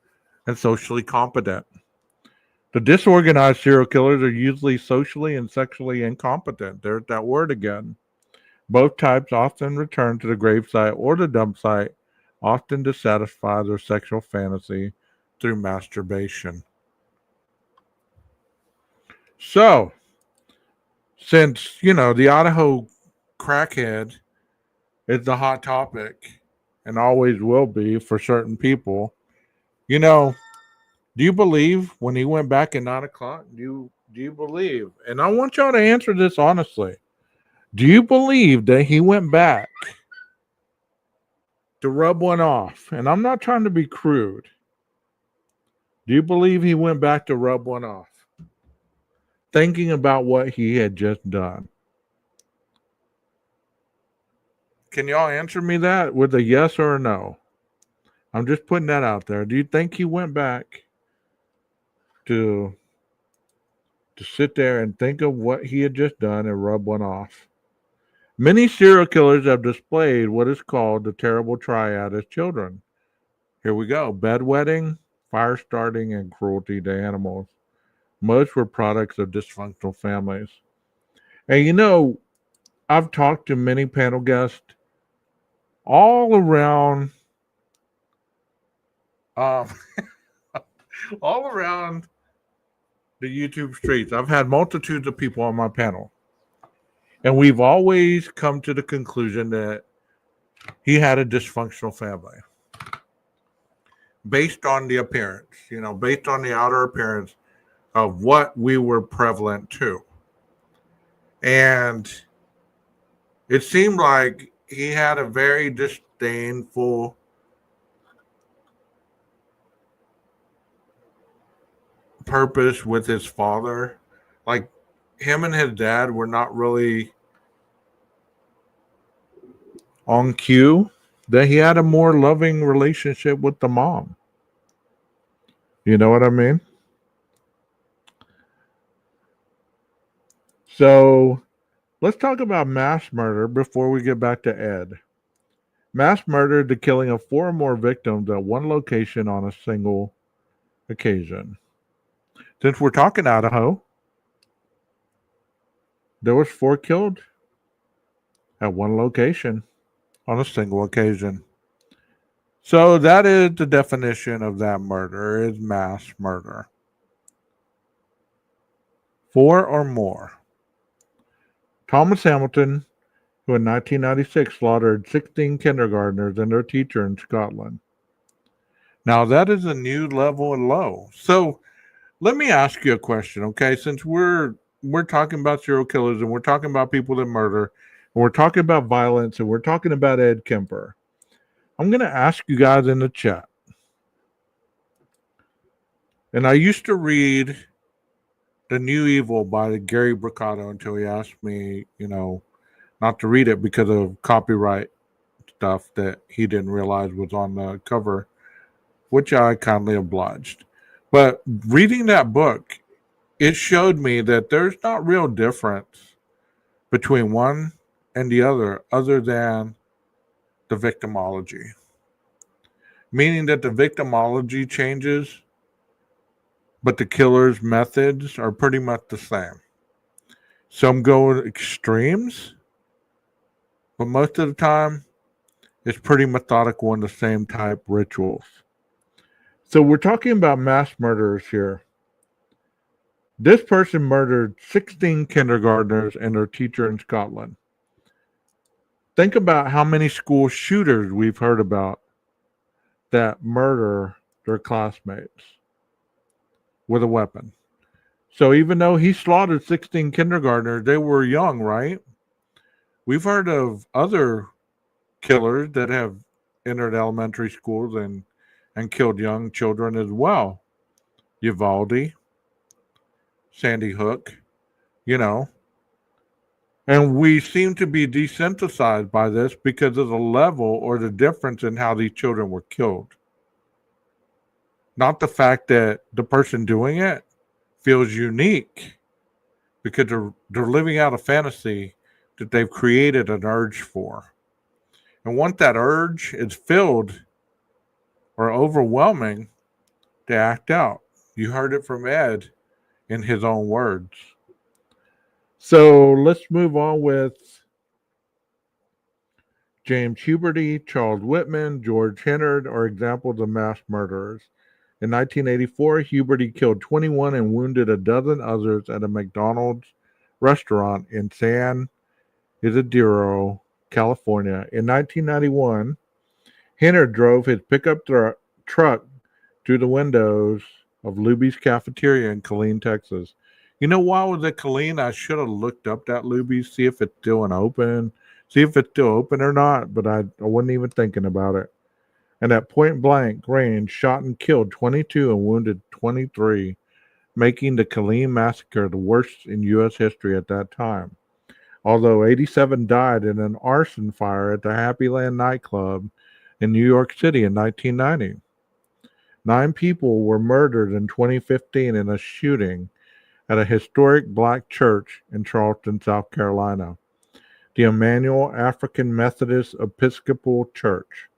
and socially competent. The disorganized serial killers are usually socially and sexually incompetent. There's that word again. Both types often return to the gravesite or the dump site, often to satisfy their sexual fantasy through masturbation. So, since, the Idaho crackhead is the hot topic and always will be for certain people, do you believe when he went back at 9 o'clock? Do you believe? And I want y'all to answer this honestly. Do you believe that he went back to rub one off? And I'm not trying to be crude. Do you believe he went back to rub one off? Thinking about what he had just done. Can y'all answer me that with a yes or a no? I'm just putting that out there. Do you think he went back to sit there and think of what he had just done and rub one off? Many serial killers have displayed what is called the terrible triad as children. Here we go. Bedwetting, fire starting, and cruelty to animals. Most were products of dysfunctional families. And I've talked to many panel guests all around all around the YouTube streets. I've had multitudes of people on my panel. And we've always come to the conclusion that he had a dysfunctional family. Based on the appearance, based on the outer appearance of what we were prevalent to. And it seemed like he had a very disdainful purpose with his father. Like, him and his dad were not really on cue. That he had a more loving relationship with the mom. You know what I mean? So let's talk about mass murder before we get back to Ed. Mass murder, the killing of 4 or more victims at one location on a single occasion. Since we're talking Idaho, there was 4 killed at one location on a single occasion. So that is the definition of that murder, is mass murder. 4 or more. Thomas Hamilton, who in 1996 slaughtered 16 kindergartners and their teacher in Scotland. Now that is a new level of low. So let me ask you a question, okay? Since we're talking about serial killers and we're talking about people that murder, and we're talking about violence and we're talking about Ed Kemper, I'm going to ask you guys in the chat. And I used to read The New Evil by Gary Bricado until he asked me, not to read it because of copyright stuff that he didn't realize was on the cover, which I kindly obliged. But reading that book, it showed me that there's not real difference between one and the other than the victimology. Meaning that the victimology changes, but the killer's methods are pretty much the same. Some go extremes, but most of the time, it's pretty methodical in the same type rituals. So we're talking about mass murderers here. This person murdered 16 kindergartners and their teacher in Scotland. Think about how many school shooters we've heard about that murder their classmates with a weapon. So even though he slaughtered 16 kindergartners, they were young, right? We've heard of other killers that have entered elementary schools and killed young children as well. Uvalde, Sandy Hook, And we seem to be desensitized by this because of the level or the difference in how these children were killed. Not the fact that the person doing it feels unique because they're living out a fantasy that they've created an urge for. And once that urge is filled or overwhelming, they act out. You heard it from Ed in his own words. So let's move on with James Huberty, Charles Whitman, George Hennard are examples of mass murderers. In 1984, Huberty killed 21 and wounded a dozen others at a McDonald's restaurant in San Isidro, California. In 1991, Hennard drove his pickup truck through the windows of Luby's Cafeteria in Killeen, Texas. You know, while I was at Killeen, I should have looked up that Luby's, see if it's still open or not, but I wasn't even thinking about it. And at point blank range, shot and killed 22 and wounded 23, making the Killeen massacre the worst in U.S. history at that time. Although 87 died in an arson fire at the Happy Land nightclub in New York City in 1990. 9 people were murdered in 2015 in a shooting at a historic black church in Charleston, South Carolina, the Emmanuel African Methodist Episcopal Church.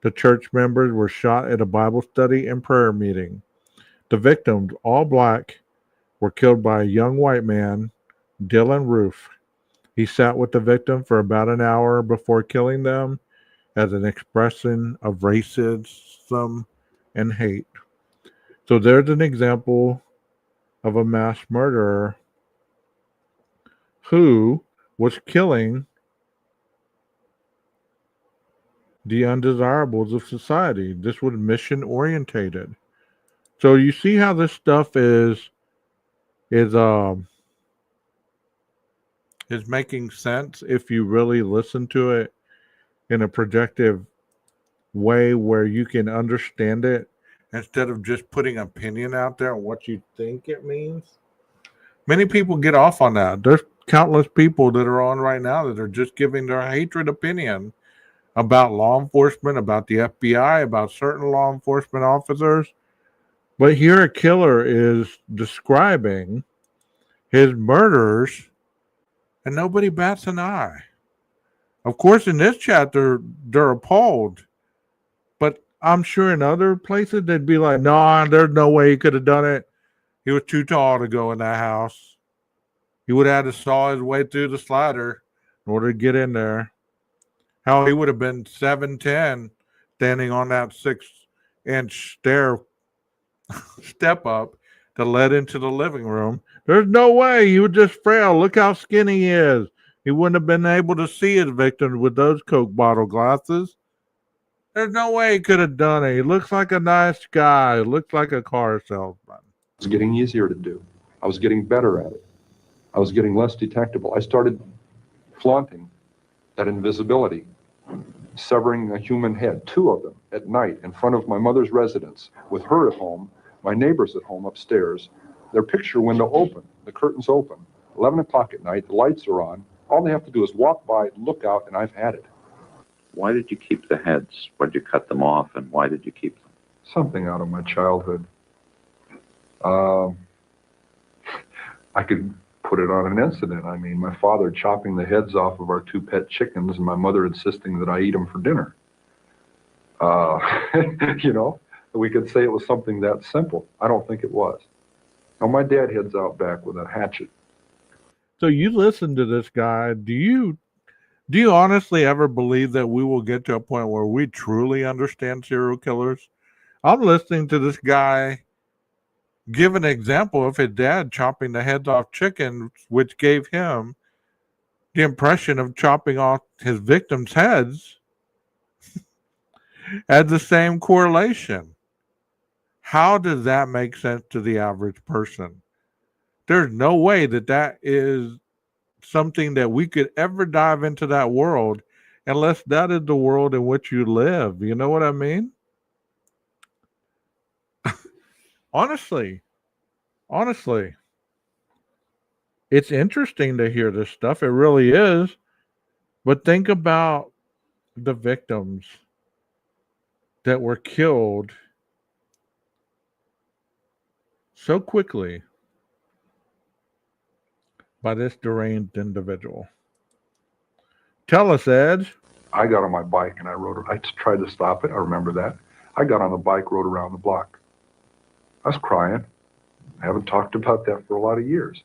The church members were shot at a Bible study and prayer meeting. The victims, all black, were killed by a young white man, Dylan Roof. He sat with the victim for about an hour before killing them as an expression of racism and hate. So there's an example of a mass murderer who was killing the undesirables of society. This was mission orientated. So you see how this stuff is making sense if you really listen to it in a projective way where you can understand it instead of just putting opinion out there on what you think it means. Many people get off on that. There's countless people that are on right now that are just giving their hatred opinion about law enforcement, about the FBI, about certain law enforcement officers. But here a killer is describing his murders and nobody bats an eye. Of course, in this chat, they're appalled. But I'm sure in other places, they'd be like, nah, there's no way he could have done it. He was too tall to go in that house. He would have had to saw his way through the slider in order to get in there. Hell, he would have been 7'10", standing on that 6-inch step up that led into the living room. There's no way. He was just frail. Look how skinny he is. He wouldn't have been able to see his victims with those Coke bottle glasses. There's no way he could have done it. He looks like a nice guy. He looks like a car salesman. It was getting easier to do. I was getting better at it. I was getting less detectable. I started flaunting that invisibility, severing a human head, 2 of them at night in front of my mother's residence, with her at home, my neighbors at home upstairs, their picture window open, the curtains open, 11 o'clock at night, the lights are on. All they have to do is walk by, look out, and I've had it. Why did you keep the heads? Why did you cut them off, and why did you keep them? Something out of my childhood. I could put it on an incident. I mean, my father chopping the heads off of our 2 pet chickens and my mother insisting that I eat them for dinner. You know, we could say it was something that simple. I don't think it was. Now, my dad heads out back with a hatchet. So you listen to this guy. Do you honestly ever believe that we will get to a point where we truly understand serial killers? I'm listening to this guy give an example of his dad chopping the heads off chickens, which gave him the impression of chopping off his victims' heads had the same correlation. How does that make sense to the average person? There's no way that that is something that we could ever dive into that world unless that is the world in which you live. You know what I mean? Honestly, honestly, it's interesting to hear this stuff. It really is. But think about the victims that were killed so quickly by this deranged individual. Tell us, Ed. I got on my bike and I rode. I tried to stop it. I remember that. I got on the bike, rode around the block. I was crying. I haven't talked about that for a lot of years.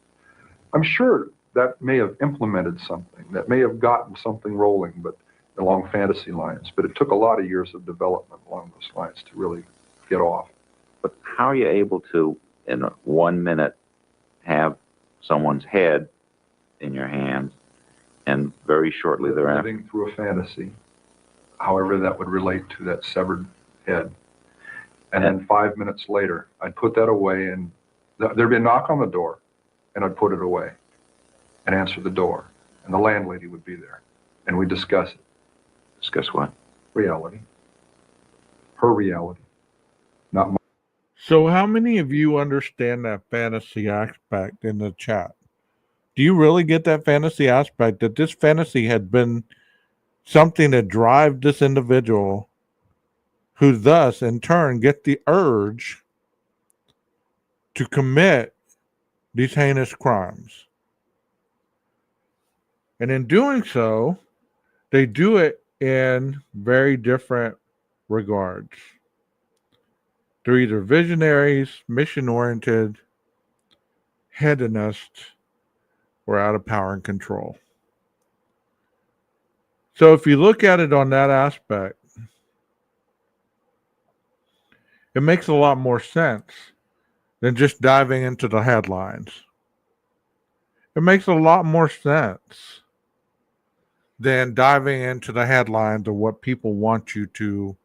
I'm sure that may have implemented something, that may have gotten something rolling, but along fantasy lines. But it took a lot of years of development along those lines to really get off. But how are you able to, in 1 minute, have someone's head in your hands, and very shortly thereafter? Living through a fantasy, however that would relate to that severed head. And then 5 minutes later, I'd put that away, and there'd be a knock on the door, and I'd put it away and answer the door. And the landlady would be there, and we'd discuss it. Discuss what? Reality. Her reality, not mine. So, how many of you understand that fantasy aspect in the chat? Do you really get that fantasy aspect that this fantasy had been something that drives this individual, who thus in turn get the urge to commit these heinous crimes? And in doing so, they do it in very different regards. They're either visionaries, mission-oriented, hedonists, or out of power and control. So if you look at it on that aspect, it makes a lot more sense than just diving into the headlines. It makes a lot more sense than diving into the headlines of what people want you to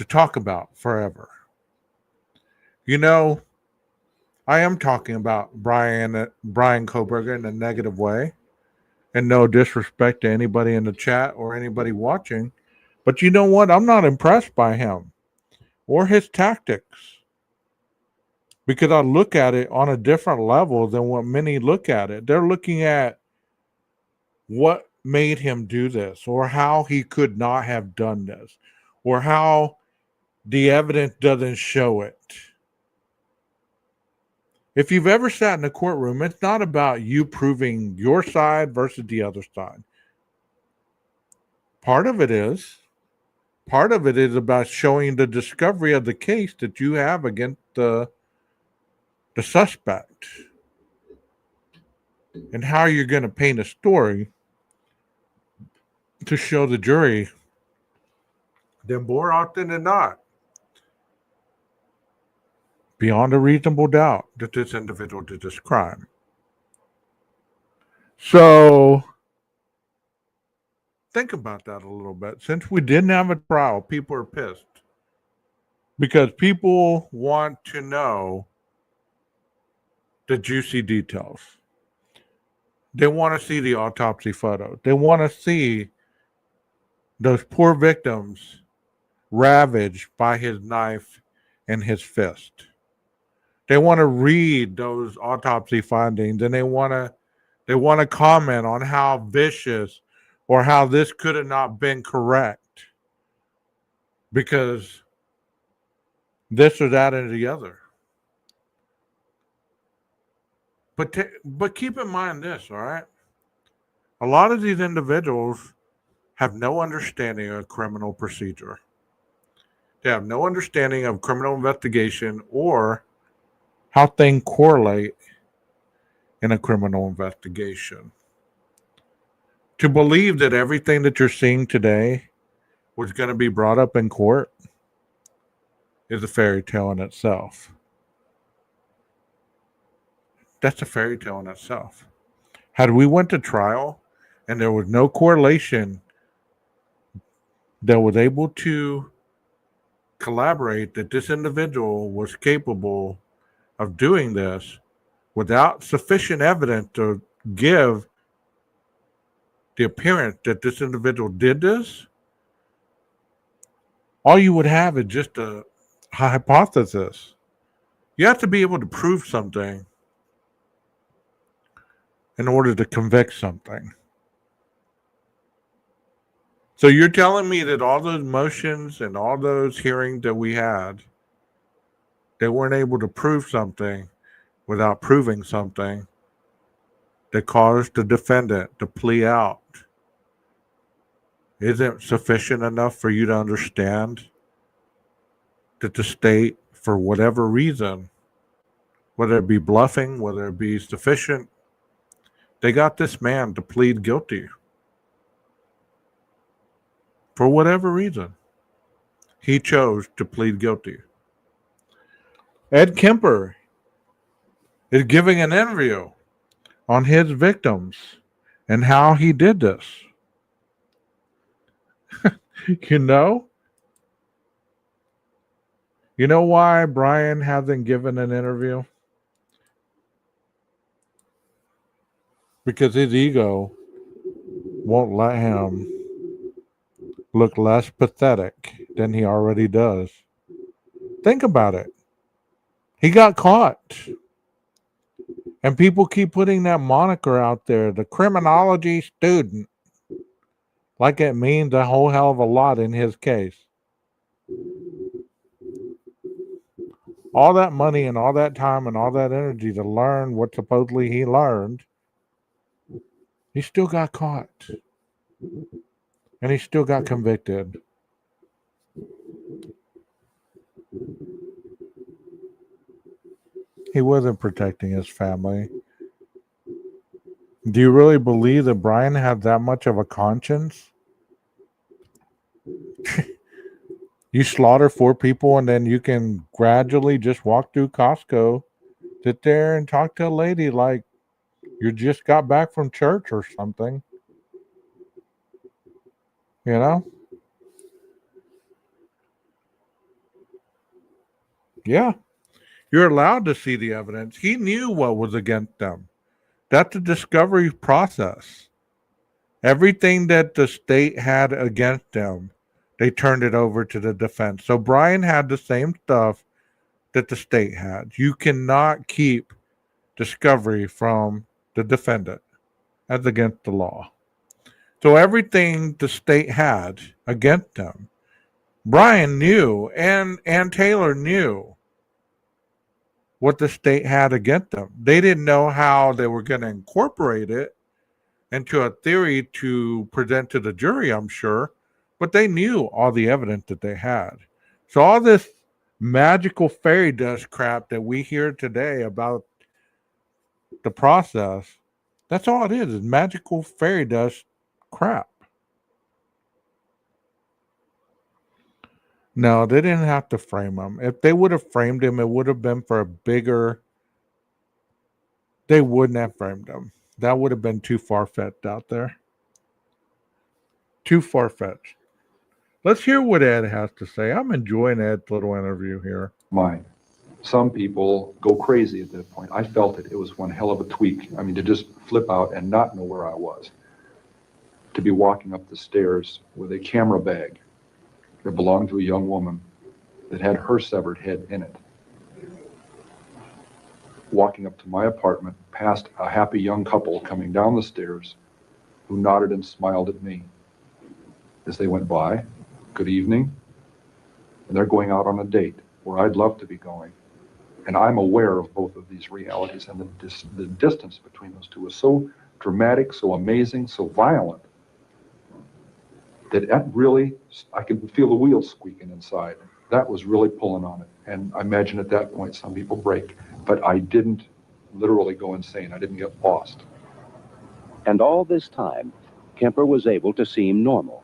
talk about forever. You know, I am talking about Brian Koberger in a negative way, and no disrespect to anybody in the chat or anybody watching, but you know what? I'm not impressed by him or his tactics, because I look at it on a different level than what many look at it. They're looking at what made him do this, or how he could not have done this, or how the evidence doesn't show it. If you've ever sat in a courtroom, it's not about you proving your side versus the other side. Part of it is about showing the discovery of the case that you have against the suspect, and how you're going to paint a story to show the jury that more often than not, beyond a reasonable doubt, that this individual did this crime. So think about that a little bit. Since we didn't have a trial, people are pissed because people want to know the juicy details. They want to see the autopsy photo. They want to see those poor victims ravaged by his knife and his fist. They want to read those autopsy findings, and they want to comment on how vicious or how this could have not been correct because this or that and the other. But keep in mind this, all right? A lot of these individuals have no understanding of criminal procedure. They have no understanding of criminal investigation or how things correlate in a criminal investigation. To believe that everything that you're seeing today was going to be brought up in court is a fairy tale in itself. That's a fairy tale in itself. Had we went to trial and there was no correlation that was able to collaborate that this individual was capable of doing this without sufficient evidence to give the appearance that this individual did this, all you would have is just a hypothesis. You have to be able to prove something in order to convict something. So you're telling me that all those motions and all those hearings that we had, they weren't able to prove something without proving something that caused the defendant to plea out isn't sufficient enough for you to understand that the state, for whatever reason, whether it be bluffing, whether it be sufficient, they got this man to plead guilty. For whatever reason, he chose to plead guilty. Ed Kemper is giving an interview on his victims and how he did this. You know why Brian hasn't given an interview? Because his ego won't let him look less pathetic than he already does. Think about it. He got caught. And people keep putting that moniker out there, the criminology student, like it means a whole hell of a lot in his case. All that money and all that time and all that energy to learn what supposedly he learned, he still got caught. And he still got convicted. He wasn't protecting his family. Do you really believe that Brian had that much of a conscience? You slaughter 4 people and then you can gradually just walk through Costco, sit there and talk to a lady like you just got back from church or something. You know? Yeah. You're allowed to see the evidence. He knew what was against them. That's the discovery process. Everything that the state had against them, they turned it over to the defense. So Brian had the same stuff that the state had. You cannot keep discovery from the defendant. That's against the law. So everything the state had against them, Brian knew and Taylor knew what the state had against them. They didn't know how they were going to incorporate it into a theory to present to the jury, I'm sure, but they knew all the evidence that they had. So all this magical fairy dust crap that we hear today about the process, that's all it is magical fairy dust crap. No, they didn't have to frame him. If they would have framed him, it would have been for a bigger... They wouldn't have framed him. That would have been too far-fetched out there. Too far-fetched. Let's hear what Ed has to say. I'm enjoying Ed's little interview here. Mine. Some people go crazy at that point. I felt it. It was one hell of a tweak. I mean, to just flip out and not know where I was. To be walking up the stairs with a camera bag that belonged to a young woman that had her severed head in it. walking up to my apartment, past a happy young couple coming down the stairs who nodded and smiled at me as they went by. Good evening. And they're going out on a date where I'd love to be going. And I'm aware of both of these realities, and the distance between those two is so dramatic, so amazing, so violent, that really, I could feel the wheels squeaking inside. That was really pulling on it. And I imagine at that point some people break. But I didn't literally go insane. I didn't get lost. And all this time, Kemper was able to seem normal.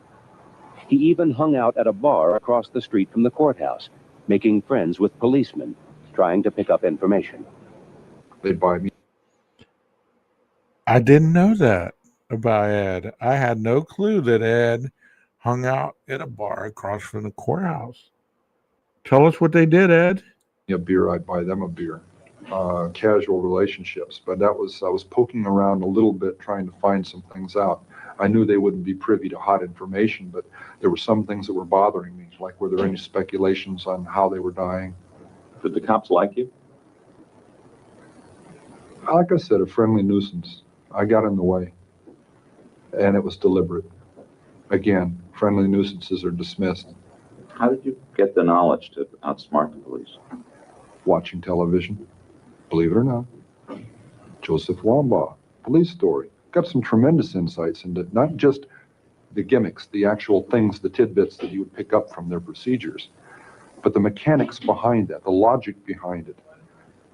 He even hung out at a bar across the street from the courthouse, making friends with policemen, trying to pick up information. They'd buy me. I didn't know that about Ed. I had no clue that Ed hung out at a bar across from the courthouse. Tell us what they did, Ed. A beer, I'd buy them a beer. Casual relationships, but I was poking around a little bit trying to find some things out. I knew they wouldn't be privy to hot information, but there were some things that were bothering me, like were there any speculations on how they were dying? Did the cops like you? Like I said, a friendly nuisance. I got in the way, and it was deliberate. Again, friendly nuisances are dismissed. How did you get the knowledge to outsmart the police? Watching television. Believe it or not, Joseph Wambaugh, police story. Got some tremendous insights into not just the gimmicks, the actual things, the tidbits that you would pick up from their procedures, but the mechanics behind that, the logic behind it,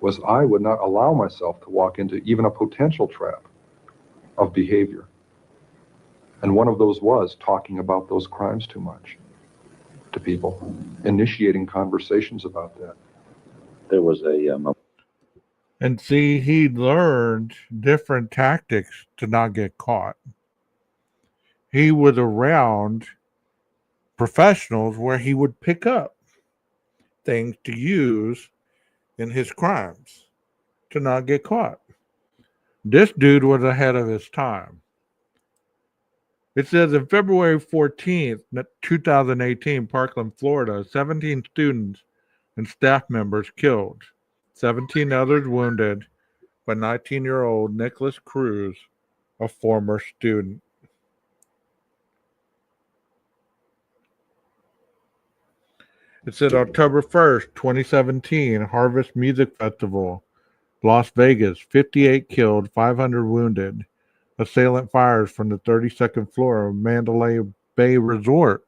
was I would not allow myself to walk into even a potential trap of behavior. And one of those was talking about those crimes too much to people, initiating conversations about that. There was And see, he learned different tactics to not get caught. He was around professionals where he would pick up things to use in his crimes to not get caught. This dude was ahead of his time. It says on February 14th, 2018, Parkland, Florida, 17 students and staff members killed, 17 others wounded by 19-year-old Nicholas Cruz, a former student. It said October 1st, 2017, Harvest Music Festival, Las Vegas, 58 killed, 500 wounded. Assailant fires from the 32nd floor of Mandalay Bay Resort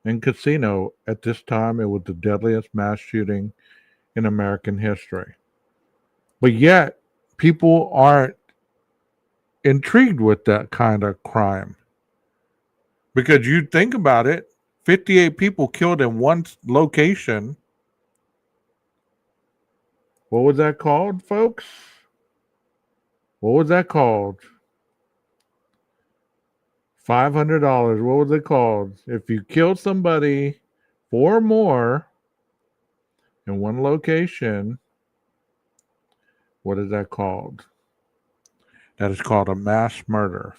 and Casino. At this time, it was the deadliest mass shooting in American history. But yet, people aren't intrigued with that kind of crime. Because you think about it, 58 people killed in one location. What was that called, folks? What was that called? $500. What was it called? If you killed somebody 4 or more in one location, what is that called? That is called a mass murder.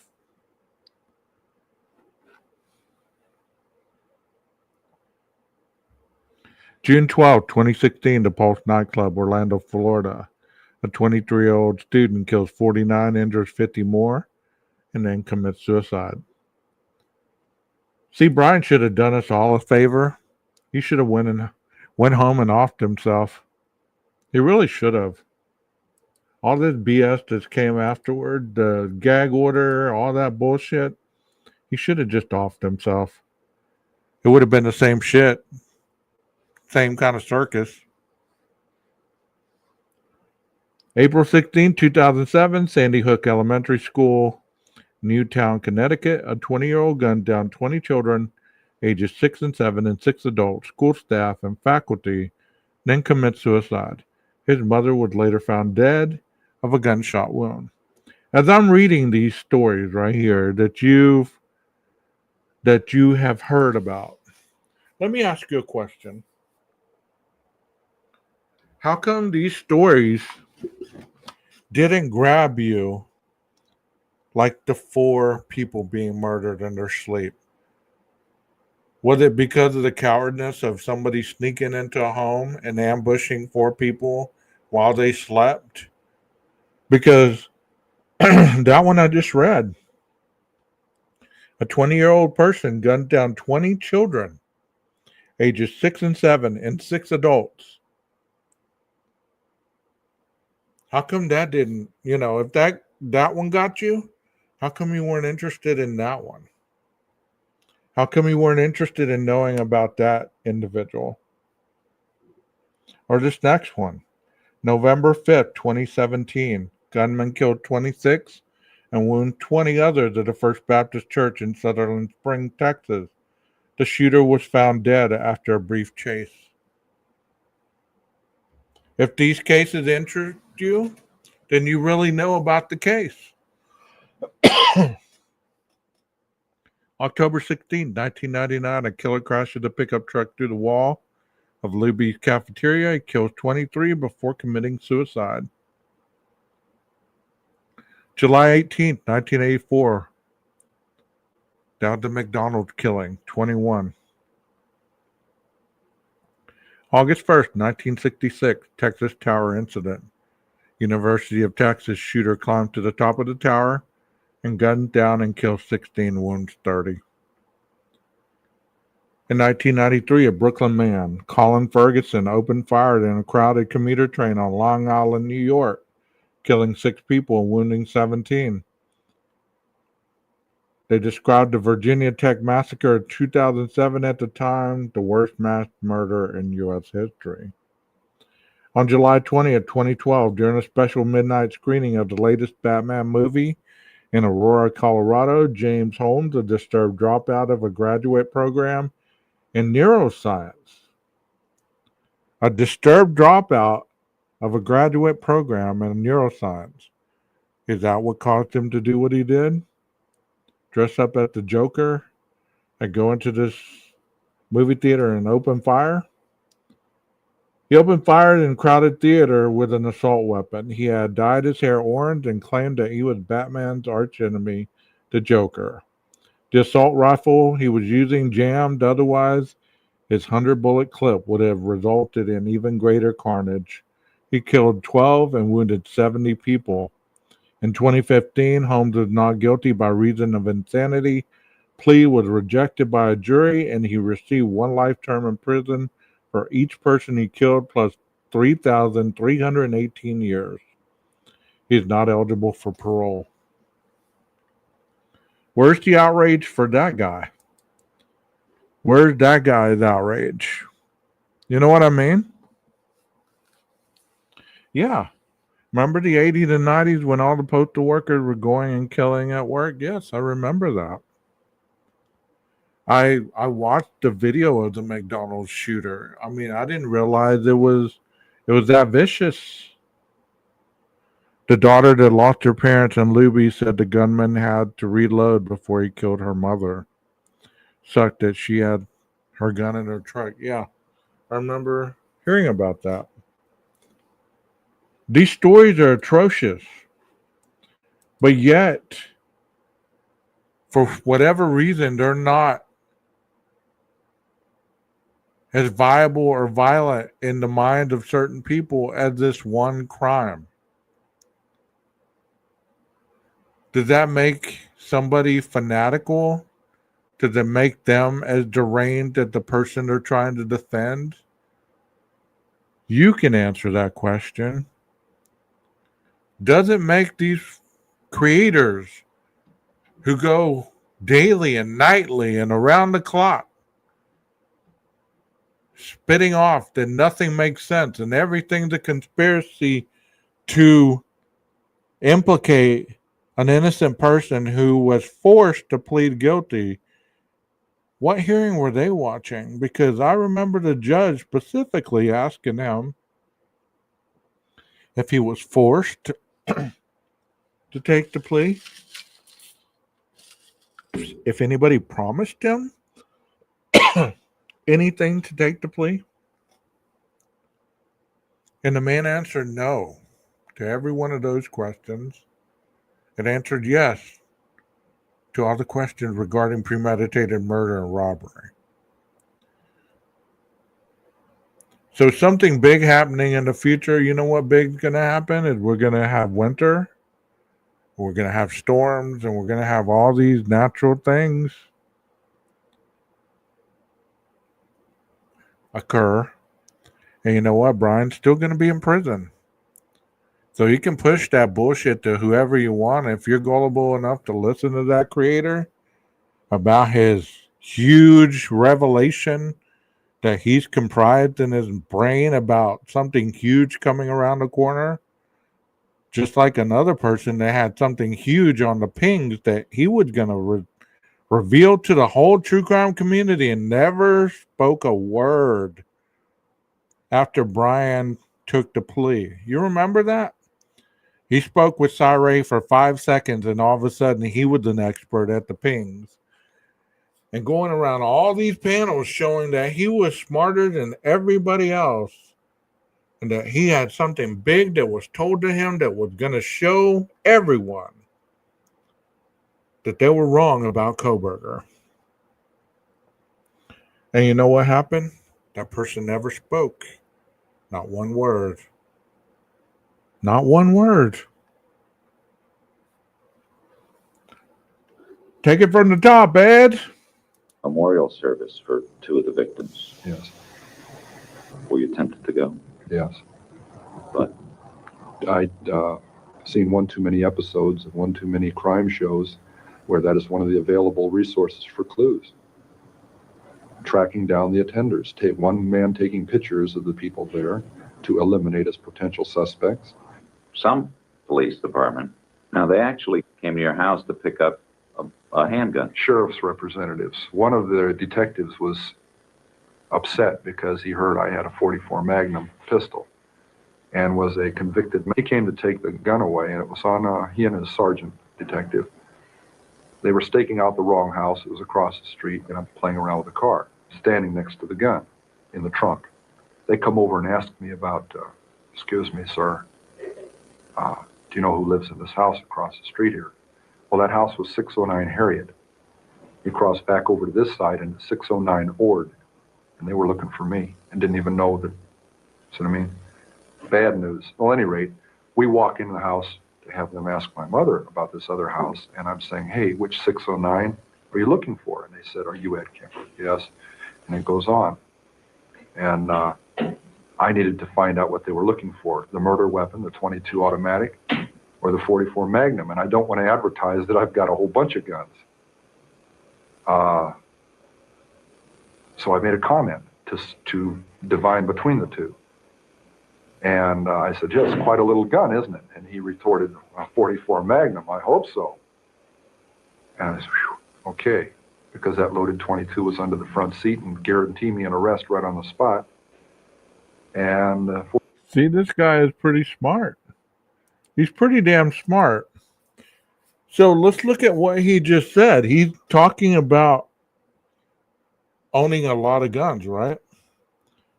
June 12, 2016, the Pulse nightclub, Orlando, Florida. A 23-year-old student kills 49, injures 50 more, and then commits suicide. See, Brian should have done us all a favor. He should have went home and offed himself. He really should have. All this BS that came afterward, the gag order, all that bullshit, he should have just offed himself. It would have been the same shit. Same kind of circus. April 16, 2007, Sandy Hook Elementary School, Newtown, Connecticut. A 20-year-old gunned down 20 children, ages 6 and 7, and 6 adults, school staff, and faculty, then commits suicide. His mother was later found dead of a gunshot wound. As I'm reading these stories right here that you have heard about, let me ask you a question. How come these stories didn't grab you like the 4 people being murdered in their sleep? Was it because of the cowardness of somebody sneaking into a home and ambushing 4 people while they slept? Because that one I just read, a 20-year-old person gunned down 20 children, ages 6 and 7, and 6 adults. How come that didn't, if that one got you, how come you weren't interested in that one? How come you weren't interested in knowing about that individual? Or this next one, November 5th, 2017, gunman killed 26 and wounded 20 others at a First Baptist Church in Sutherland Springs, Texas. The shooter was found dead after a brief chase. If these cases interest you, then you really know about the case. October 16, 1999, a killer crashes a pickup truck through the wall of Luby's cafeteria. He kills 23 before committing suicide. July 18, 1984, down to McDonald's killing, 21. August 1st, 1966, Texas Tower incident. University of Texas shooter climbed to the top of the tower and gunned down and killed 16, wounds 30. In 1993, a Brooklyn man, Colin Ferguson, opened fire in a crowded commuter train on Long Island, New York, killing 6 people and wounding 17. They described the Virginia Tech massacre of 2007 at the time the worst mass murder in U.S. history. On July 20th, 2012, during a special midnight screening of the latest Batman movie in Aurora, Colorado, James Holmes, a disturbed dropout of a graduate program in neuroscience. A disturbed dropout of a graduate program in neuroscience. Is that what caused him to do what he did? Dress up as the Joker and go into this movie theater and open fire? He opened fire in a crowded theater with an assault weapon. He had dyed his hair orange and claimed that he was Batman's archenemy, the Joker. The assault rifle he was using jammed, otherwise his 100-bullet clip would have resulted in even greater carnage. He killed 12 and wounded 70 people. In 2015, Holmes was not guilty by reason of insanity. Plea was rejected by a jury, and he received 1 life term in prison for each person he killed, plus 3,318 years. He is not eligible for parole. Where's the outrage for that guy? Where's that guy's outrage? You know what I mean? Yeah. Remember the 80s and 90s when all the postal workers were going and killing at work? Yes, I remember that. I watched the video of the McDonald's shooter. I mean, I didn't realize it was that vicious. The daughter that lost her parents in Luby said the gunman had to reload before he killed her mother. Sucked that she had her gun in her truck. Yeah, I remember hearing about that. These stories are atrocious. But yet, for whatever reason, they're not as viable or violent in the mind of certain people as this one crime. Does that make somebody fanatical? Does it make them as deranged as the person they're trying to defend? You can answer that question. Does it make these creators who go daily and nightly and around the clock spitting off that nothing makes sense and everything's a conspiracy to implicate an innocent person who was forced to plead guilty? What hearing were they watching? Because I remember the judge specifically asking him if he was forced to take the plea, if anybody promised him anything to take the plea. And the man answered no to every one of those questions and answered yes to all the questions regarding premeditated murder and robbery. So something big happening in the future. You know what big's gonna happen is we're gonna have winter, we're gonna have storms, and we're gonna have all these natural things occur. And you know what? Brian's still gonna be in prison. So you can push that bullshit to whoever you want. If you're gullible enough to listen to that creator about his huge revelation that he's comprised in his brain about something huge coming around the corner, just like another person that had something huge on the pings that he was going to reveal to the whole true crime community and never spoke a word after Brian took the plea. You remember that? He spoke with Sire for 5 seconds, and all of a sudden he was an expert at the pings. And going around all these panels showing that he was smarter than everybody else and that he had something big that was told to him that was going to show everyone that they were wrong about Koberger. And you know what happened? That person never spoke. Not one word. Not one word. Take it from the top, Ed. Memorial service for 2 of the victims. Yes. Were you tempted to go? Yes. But I'd seen one too many episodes of one too many crime shows where that is one of the available resources for clues. Tracking down the attenders. One man taking pictures of the people there to eliminate as potential suspects. some police department, now they actually came to your house to pick up a handgun. Sheriff's representatives. One of the detectives was upset because he heard I had a .44 Magnum pistol and was a convicted man. He came to take the gun away, and it was on he and his sergeant detective. They were staking out the wrong house. It was across the street, and I'm playing around with the car, standing next to the gun in the trunk. They come over and ask me about, excuse me, sir, do you know who lives in this house across the street here? Well, that house was 609 Harriet. You crossed back over to this side into 609 Ord, and they were looking for me and didn't even know that, see what I mean? Bad news. Well, at any rate, we walk into the house to have them ask my mother about this other house, and I'm saying, hey, which 609 are you looking for? And they said, are you Ed Kemper? Yes. And it goes on. And I needed to find out what they were looking for, the murder weapon, the .22 automatic, or the .44 Magnum, and I don't want to advertise that I've got a whole bunch of guns. So I made a comment to divine between the two. And I said, yeah, it's quite a little gun, isn't it? And he retorted, a .44 Magnum, I hope so. And I said, whew, okay, because that loaded .22 was under the front seat and guaranteed me an arrest right on the spot. And see, this guy is pretty smart. He's pretty damn smart. So let's look at what he just said. He's talking about owning a lot of guns, right?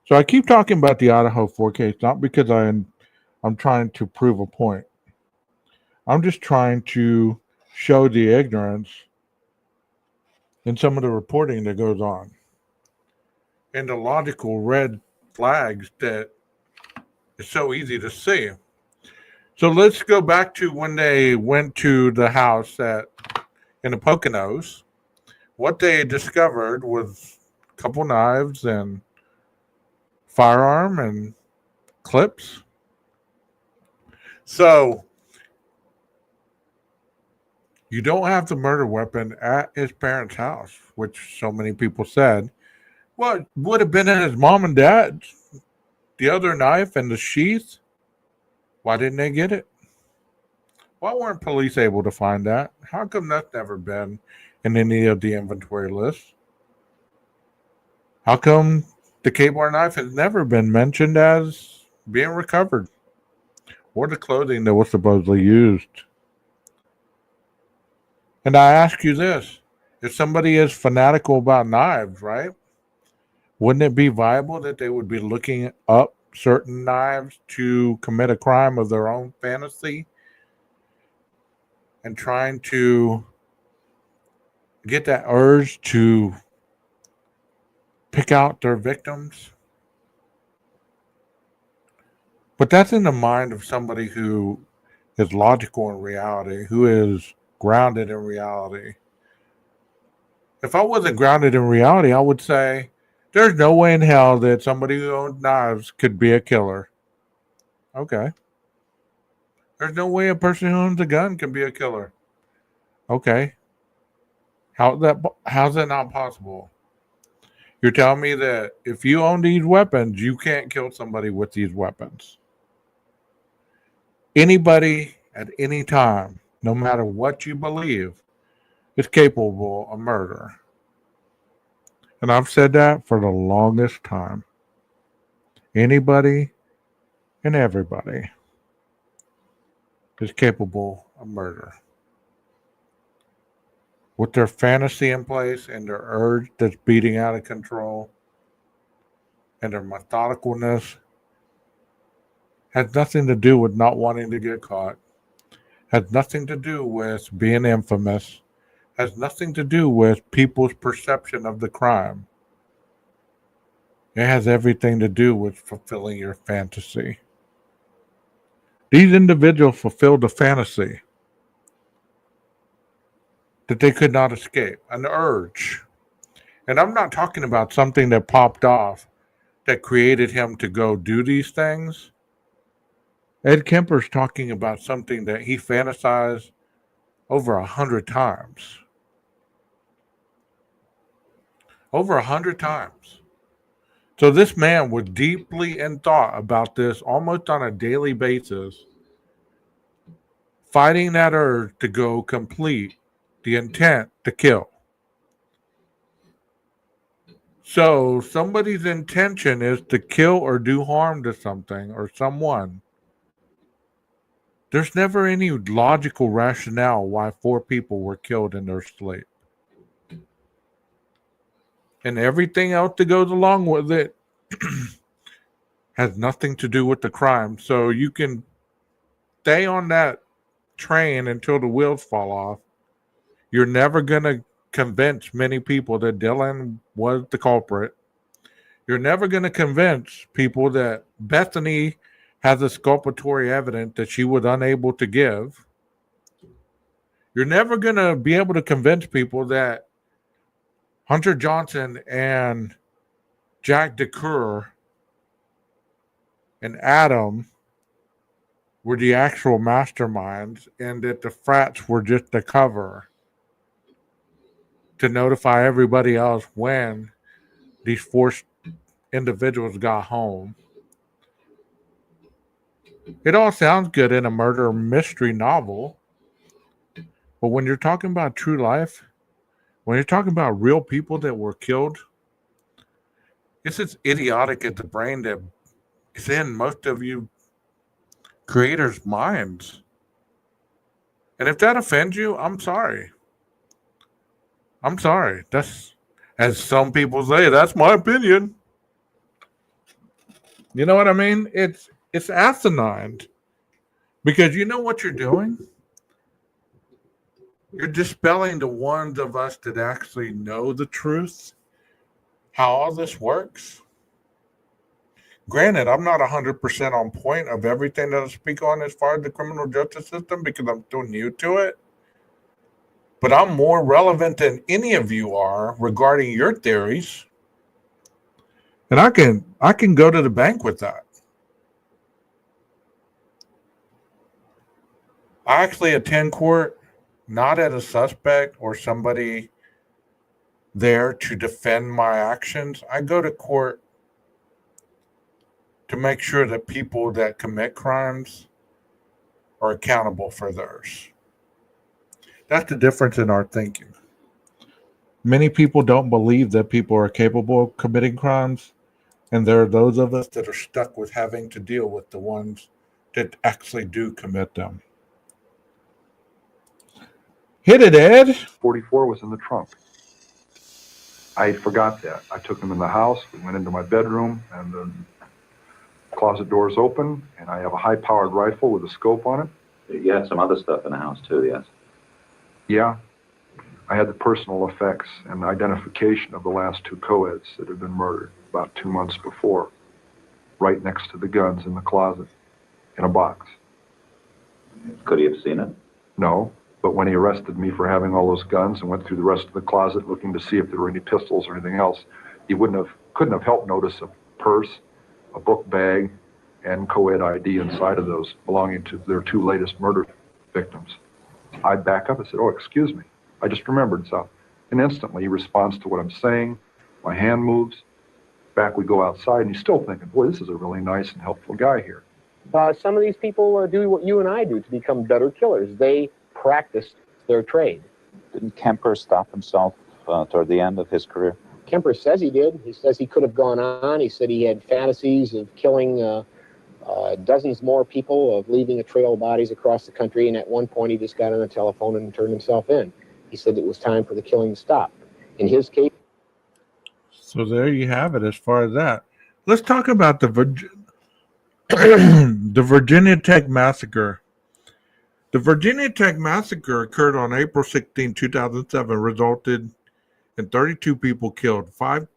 So I keep talking about the Idaho 4 case, not because I'm trying to prove a point. I'm just trying to show the ignorance in some of the reporting that goes on and the logical red flags that is so easy to see. So let's go back to when they went to the house in the Poconos. What they discovered was a couple knives and firearm and clips. So you don't have the murder weapon at his parents' house, which so many people said. Well, it would have been at his mom and dad's. The other knife and the sheath. Why didn't they get it? Why weren't police able to find that? How come that's never been in any of the inventory lists? How come the Kmart knife has never been mentioned as being recovered? Or the clothing that was supposedly used? And I ask you this. If somebody is fanatical about knives, right? Wouldn't it be viable that they would be looking up certain knives to commit a crime of their own fantasy and trying to get that urge to pick out their victims? But that's in the mind of somebody who is logical in reality, who is grounded in reality. If I wasn't grounded in reality, I would say there's no way in hell that somebody who owned knives could be a killer. Okay. There's no way a person who owns a gun can be a killer. Okay. How's that not possible? You're telling me that if you own these weapons, you can't kill somebody with these weapons. Anybody at any time, no matter what you believe, is capable of murder. And I've said that for the longest time. Anybody and everybody is capable of murder. With their fantasy in place and their urge that's beating out of control and their methodicalness has nothing to do with not wanting to get caught, has nothing to do with being infamous, has nothing to do with people's perception of the crime. It has everything to do with fulfilling your fantasy. These individuals fulfilled a fantasy that they could not escape, an urge. And I'm not talking about something that popped off that created him to go do these things. Ed Kemper's talking about something that he fantasized over 100 times. Over 100 times. So this man was deeply in thought about this almost on a daily basis, fighting that urge to go complete the intent to kill. So somebody's intention is to kill or do harm to something or someone. There's never any logical rationale why 4 people were killed in their sleep. And everything else that goes along with it has nothing to do with the crime. So you can stay on that train until the wheels fall off. You're never going to convince many people that Dylan was the culprit. You're never going to convince people that Bethany has exculpatory evidence that she was unable to give. You're never going to be able to convince people that Hunter Johnson and Jack DeCoeur and Adam were the actual masterminds and that the frats were just the cover to notify everybody else when these 4 individuals got home. It all sounds good in a murder mystery novel, but when you're talking about true life, when you're talking about real people that were killed, it's as idiotic as the brain that is in most of you creators' minds. And if that offends you, I'm sorry. I'm sorry. That's, as some people say, that's my opinion. You know what I mean? It's asinine. Because you know what you're doing? You're dispelling the ones of us that actually know the truth, how all this works. Granted, I'm not 100% on point of everything that I speak on as far as the criminal justice system because I'm still new to it. But I'm more relevant than any of you are regarding your theories. And I can go to the bank with that. I actually attend court not as a suspect or somebody there to defend my actions. I go to court to make sure that people that commit crimes are accountable for theirs. That's the difference in our thinking. Many people don't believe that people are capable of committing crimes, and there are those of us that are stuck with having to deal with the ones that actually do commit them. Hit it, Ed. 44 was in the trunk. I forgot that. I took them in the house. We went into my bedroom, and the closet doors open, and I have a high-powered rifle with a scope on it. You had some other stuff in the house, too, yes? Yeah. I had the personal effects and identification of the last 2 co-eds that had been murdered about 2 months before, right next to the guns in the closet. in a box. Could he have seen it? No, but when he arrested me for having all those guns and went through the rest of the closet looking to see if there were any pistols or anything else, he couldn't have helped notice a purse, a book bag, and co-ed ID inside of those belonging to their two latest murder victims. I'd back up and said, "Oh, excuse me. I just remembered something." And instantly he responds to what I'm saying. My hand moves. Back we go outside, and he's still thinking, "Boy, this is a really nice and helpful guy here." Some of these people do what you and I do to become better killers. They practiced their trade. Didn't Kemper stop himself toward the end of his career? Kemper says he did. He says he could have gone on. He said he had fantasies of killing dozens more people, of leaving a trail of bodies across the country, and at one point he just got on the telephone and turned himself in. He said it was time for the killing to stop. In his case... So there you have it as far as that. Let's talk about the Virginia Tech Massacre. The Virginia Tech Massacre occurred on April 16, 2007, resulted in 32 people killed, 5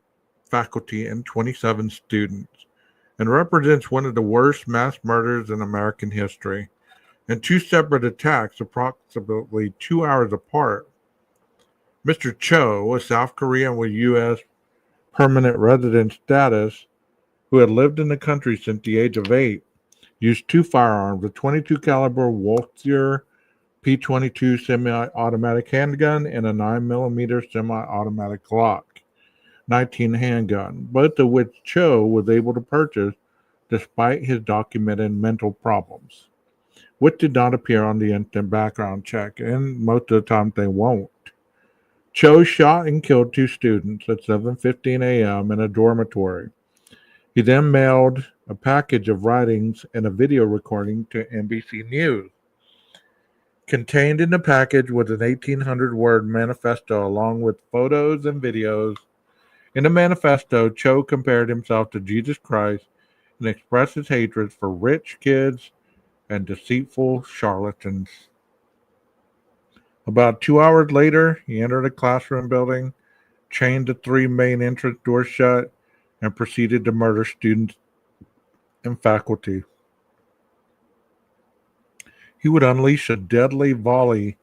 faculty and 27 students, and represents one of the worst mass murders in American history. In 2 separate attacks, approximately 2 hours apart, Mr. Cho, a South Korean with U.S. permanent resident status, who had lived in the country since the age of 8, used 2 firearms, a .22 caliber Walther P22 semi-automatic handgun and a 9mm semi-automatic Glock 19 handgun, both of which Cho was able to purchase despite his documented mental problems, which did not appear on the instant background check, and most of the time they won't. Cho shot and killed 2 students at 7:15 a.m. in a dormitory. He then mailed a package of writings and a video recording to NBC News. Contained in the package was an 1,800-word manifesto along with photos and videos. In the manifesto, Cho compared himself to Jesus Christ and expressed his hatred for rich kids and deceitful charlatans. About 2 hours later, he entered a classroom building, chained the 3 main entrance doors shut, and proceeded to murder students and faculty. He would unleash a deadly volley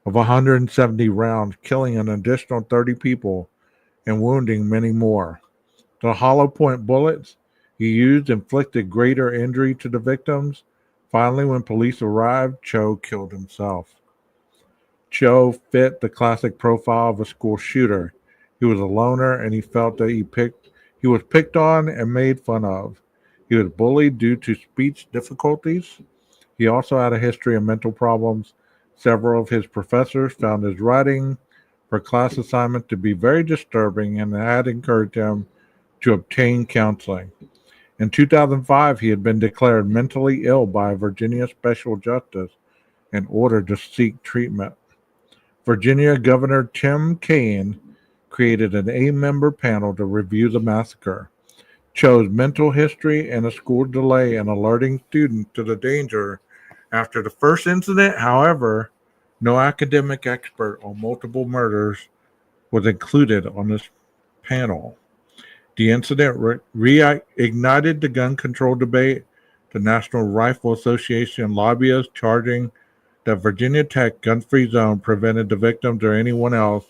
of 170 rounds, killing an additional 30 people and wounding many more. The hollow point bullets he used inflicted greater injury to the victims. Finally, when police arrived, Cho killed himself. Cho fit the classic profile of a school shooter. He was a loner, and he felt that he was picked on and made fun of. He was bullied due to speech difficulties. He also had a history of mental problems. Several of his professors found his writing for class assignments to be very disturbing and had encouraged him to obtain counseling. In 2005, he had been declared mentally ill by a Virginia special justice and ordered to seek treatment. Virginia Governor Tim Kaine created an 8-member panel to review the massacre. Cho's mental history and a school delay in alerting students to the danger after the first incident. However, no academic expert on multiple murders was included on this panel. The incident reignited the gun control debate. The National Rifle Association lobbyists charging that Virginia Tech gun-free zone prevented the victims or anyone else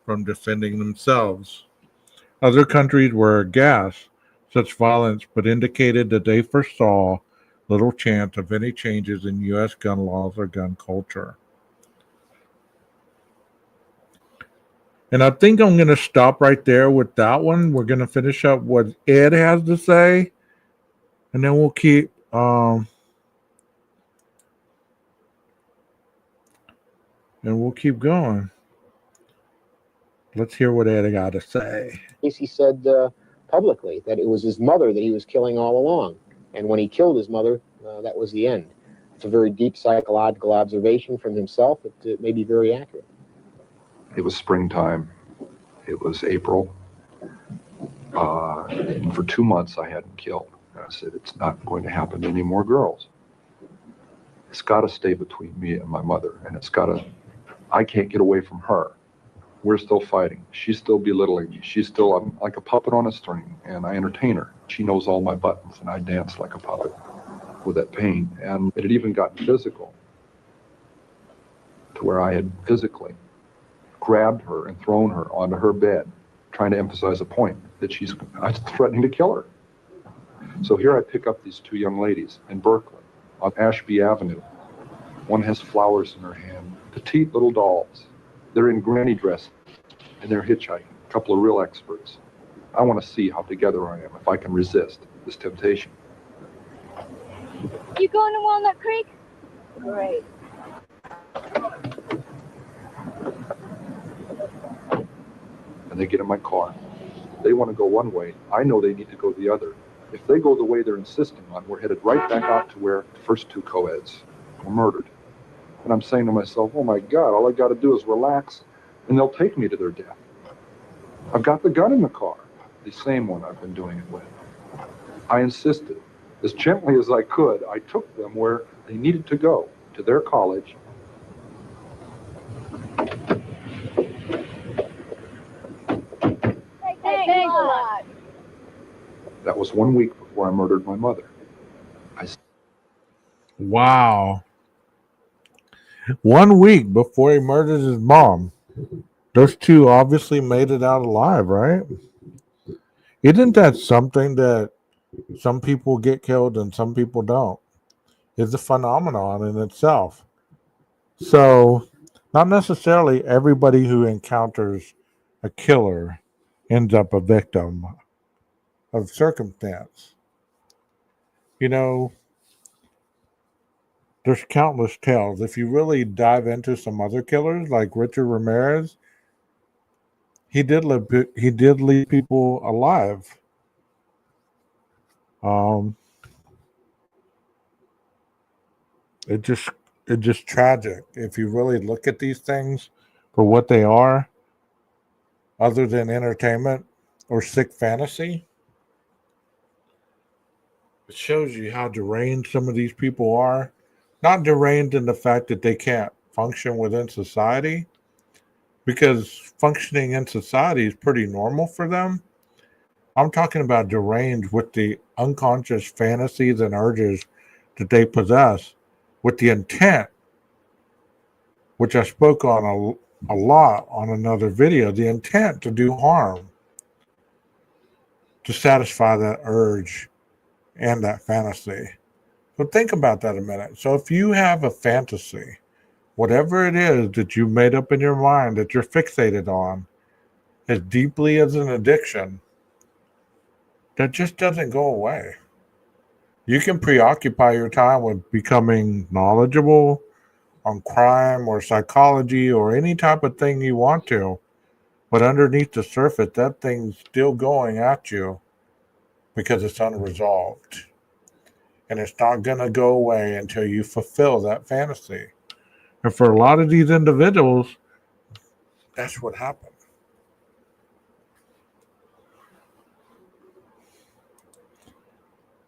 from defending themselves. Other countries were aghast such violence, but indicated that they foresaw little chance of any changes in U.S. gun laws or gun culture. And I think I'm going to stop right there with that one. We're going to finish up what Ed has to say, and then we'll keep going. Let's hear what Ed got to say. He said publicly that it was his mother that he was killing all along. And when he killed his mother, that was the end. It's a very deep psychological observation from himself. It may be very accurate. It was springtime. It was April. And for 2 months I hadn't killed. And I said, it's not going to happen to any more girls. It's got to stay between me and my mother. And I can't get away from her. We're still fighting. She's still belittling me. I'm like a puppet on a string, and I entertain her. She knows all my buttons, and I dance like a puppet. with that pain. And it had even gotten physical, to where I had physically grabbed her and thrown her onto her bed, trying to emphasize a point that I was threatening to kill her. So here I pick up these two young ladies in Berkeley on Ashby Avenue. One has flowers in her hand, petite little dolls. They're in granny dresses and they're hitchhiking, a couple of real experts. I want to see how together I am, if I can resist this temptation. You going to Walnut Creek? Great. And they get in my car. They want to go one way. I know they need to go the other. If they go the way they're insisting on, we're headed right back out to where the first two co-eds were murdered. And I'm saying to myself, oh my God, all I got to do is relax and they'll take me to their death. I've got the gun in the car, the same one I've been doing it with. I insisted, as gently as I could, I took them where they needed to go, to their college. Thanks a lot. That was 1 week before I murdered my mother. Wow. 1 week before he murdered his mom. Those two obviously made it out alive, right? Isn't that something that some people get killed and some people don't? It's a phenomenon in itself. So, not necessarily everybody who encounters a killer ends up a victim of circumstance. You know, there's countless tales. If you really dive into some other killers, like Richard Ramirez, he did leave people alive. Um, it just tragic. If you really look at these things for what they are, other than entertainment or sick fantasy, it shows you how deranged some of these people are. Not deranged in the fact that they can't function within society, because functioning in society is pretty normal for them. I'm talking about deranged with the unconscious fantasies and urges that they possess, with the intent, which I spoke on a lot on another video, the intent to do harm, to satisfy that urge and that fantasy. So think about that a minute. So if you have a fantasy, whatever it is that you made up in your mind that you're fixated on, as deeply as an addiction, that just doesn't go away. You can preoccupy your time with becoming knowledgeable on crime or psychology or any type of thing you want to, but underneath the surface, that thing's still going at you because it's unresolved. And it's not going to go away until you fulfill that fantasy. And for a lot of these individuals, that's what happened.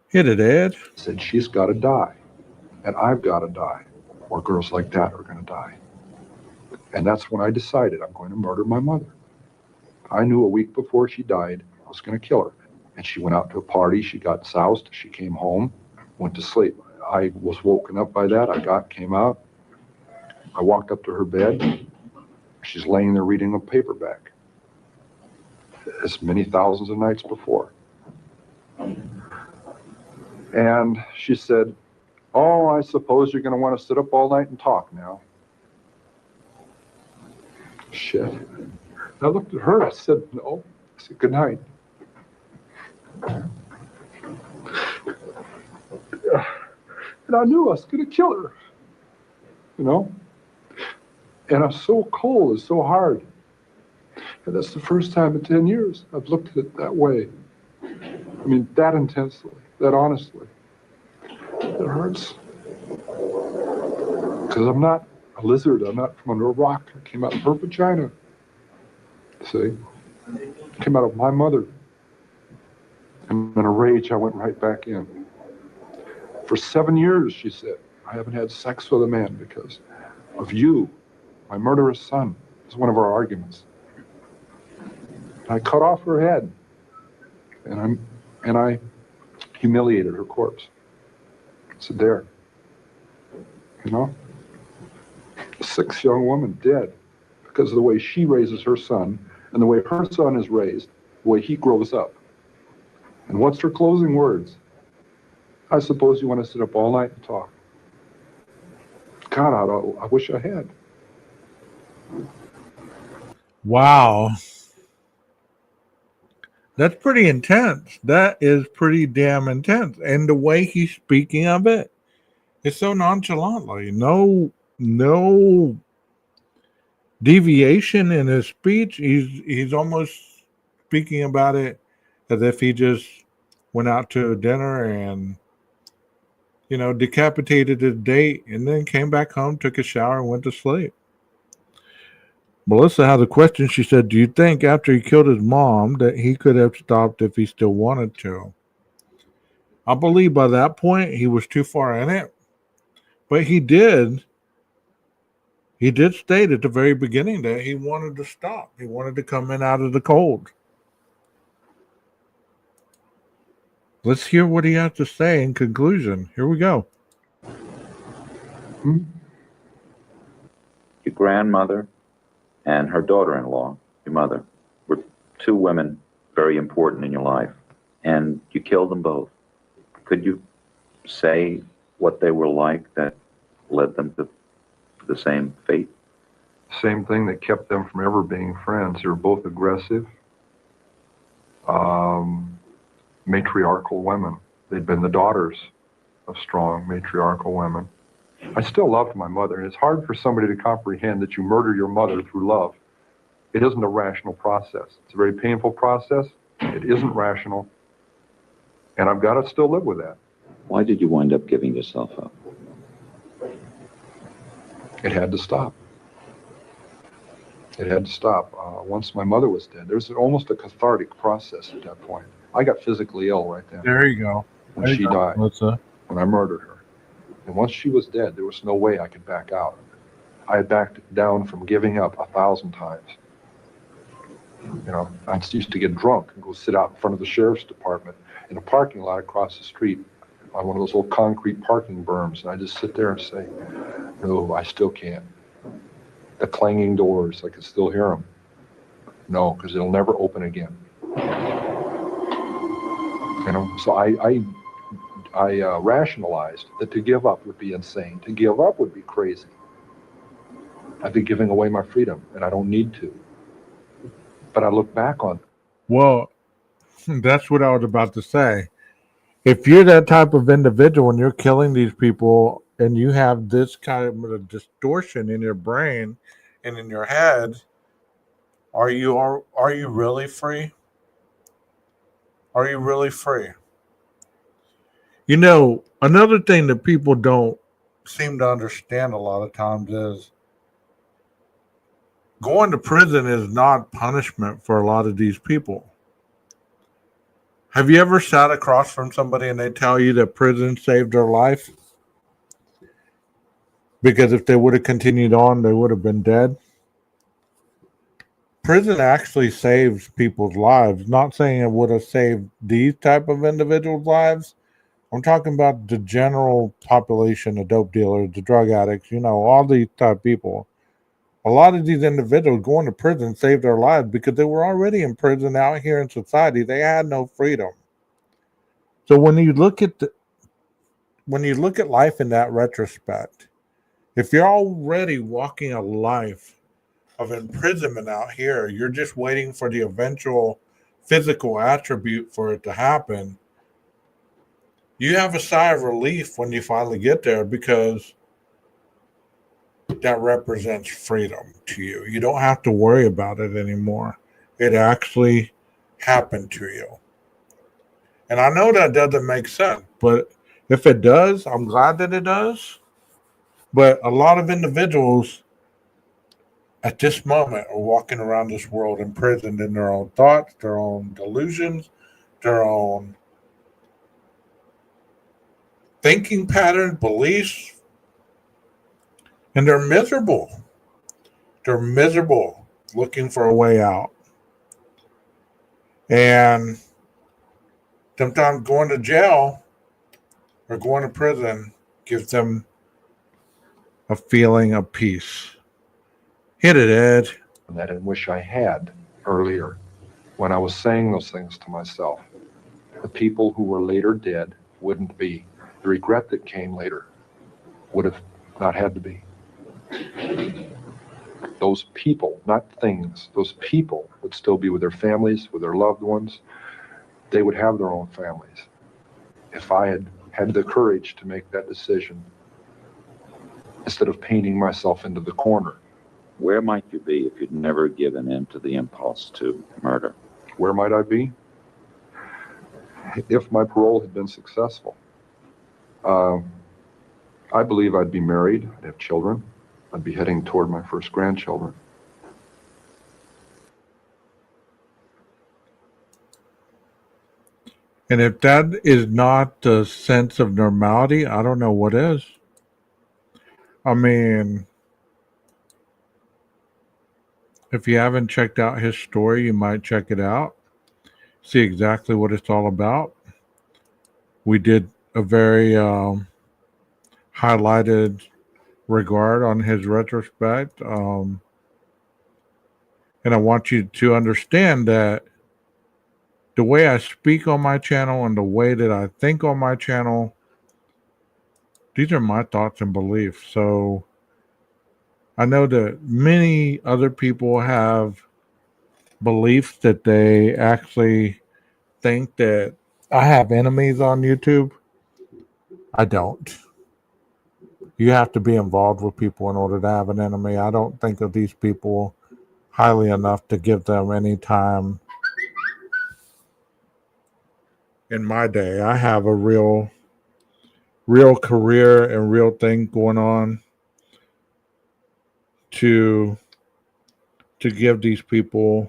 Hit it, Ed. Said, she's got to die, and I've got to die, or girls like that are going to die. And that's when I decided I'm going to murder my mother. I knew a week before she died, I was going to kill her. And she went out to a party, she got soused, she came home, went to sleep. I was woken up by that. Came out. I walked up to her bed. She's laying there reading a paperback, as many thousands of nights before. And she said, oh, I suppose you're going to want to sit up all night and talk now. Shit. I looked at her, I said, no. I said, good night. And I knew I was going to kill her, you know? And I'm so cold, it's so hard. And that's the first time in 10 years I've looked at it that way. I mean, that intensely, that honestly. It hurts. Because I'm not a lizard, I'm not from under a rock. I came out of her vagina. See? I came out of my mother. And in a rage, I went right back in. For 7 years, she said, I haven't had sex with a man because of you, my murderous son. It's one of our arguments. I cut off her head, and I humiliated her corpse. It's there. You know? 6 young women dead because of the way she raises her son and the way her son is raised, the way he grows up. And what's her closing words? I suppose you want to sit up all night and talk. God, I wish I had. Wow. That's pretty intense. That is pretty damn intense. And the way he's speaking of it is so nonchalantly. No deviation in his speech. He's almost speaking about it as if he just went out to dinner and decapitated his date and then came back home, took a shower, and went to sleep. Melissa has a question. She said, do you think after he killed his mom that he could have stopped if he still wanted to? I believe by that point he was too far in it. But he did state at the very beginning that he wanted to stop. He wanted to come in out of the cold. Let's hear what he has to say in conclusion. Here we go. Your grandmother and her daughter-in-law, your mother, were two women very important in your life, and you killed them both. Could you say what they were like that led them to the same fate? Same thing that kept them from ever being friends. They were both aggressive, matriarchal women. They'd been the daughters of strong matriarchal women. I still loved my mother, and it's hard for somebody to comprehend that you murder your mother through love. It isn't a rational process. It's a very painful process. It isn't rational, and I've got to still live with that. Why did you wind up giving yourself up? It had to stop. It had to stop. Once my mother was dead, there was almost a cathartic process at that point. I got physically ill right then. There you go. When she died, when I murdered her. And once she was dead, there was no way I could back out. I had backed down from giving up 1,000 times. I used to get drunk and go sit out in front of the sheriff's department in a parking lot across the street on one of those old concrete parking berms. And I just sit there and say, no, I still can't. The clanging doors, I can still hear them. No, because it'll never open again. So I rationalized that to give up would be insane. To give up would be crazy. I'd be giving away my freedom, and I don't need to. But I look back on. Well, that's what I was about to say. If you're that type of individual and you're killing these people and you have this kind of a distortion in your brain and in your head, are you really free? Are you really free? Another thing that people don't seem to understand a lot of times is going to prison is not punishment for a lot of these people. Have you ever sat across from somebody and they tell you that prison saved their life? Because if they would have continued on, they would have been dead. Prison actually saves people's lives. Not saying it would have saved these type of individuals' lives. I'm talking about the general population, the dope dealers, the drug addicts, all these type of people. A lot of these individuals going to prison saved their lives because they were already in prison out here in society. They had no freedom. So when you look at life in that retrospect, if you're already walking a life of imprisonment out here, you're just waiting for the eventual physical attribute for it to happen. You have a sigh of relief when you finally get there because that represents freedom to you. You don't have to worry about it anymore. It actually happened to you. And I know that doesn't make sense, but if it does, I'm glad that it does. But a lot of individuals at this moment are walking around this world imprisoned in their own thoughts, their own delusions, their own thinking patterns, beliefs, and they're miserable. They're miserable looking for a way out. And sometimes going to jail or going to prison gives them a feeling of peace. Hit it, Ed. That I wish I had earlier when I was saying those things to myself. The people who were later dead wouldn't be. The regret that came later would have not had to be. Those people, not things, those people would still be with their families, with their loved ones. They would have their own families. If I had had the courage to make that decision, instead of painting myself into the corner. Where might you be if you'd never given in to the impulse to murder? Where might I be? If my parole had been successful, I believe I'd be married, I'd have children, I'd be heading toward my first grandchildren. And if that is not the sense of normality, I don't know what is. I mean, if you haven't checked out his story, you might check it out, see exactly what it's all about. We did a very highlighted regard on his retrospect. And I want you to understand that the way I speak on my channel and the way that I think on my channel, these are my thoughts and beliefs. So I know that many other people have beliefs that they actually think that I have enemies on YouTube. I don't. You have to be involved with people in order to have an enemy. I don't think of these people highly enough to give them any time in my day. I have a real career and real thing going on to give these people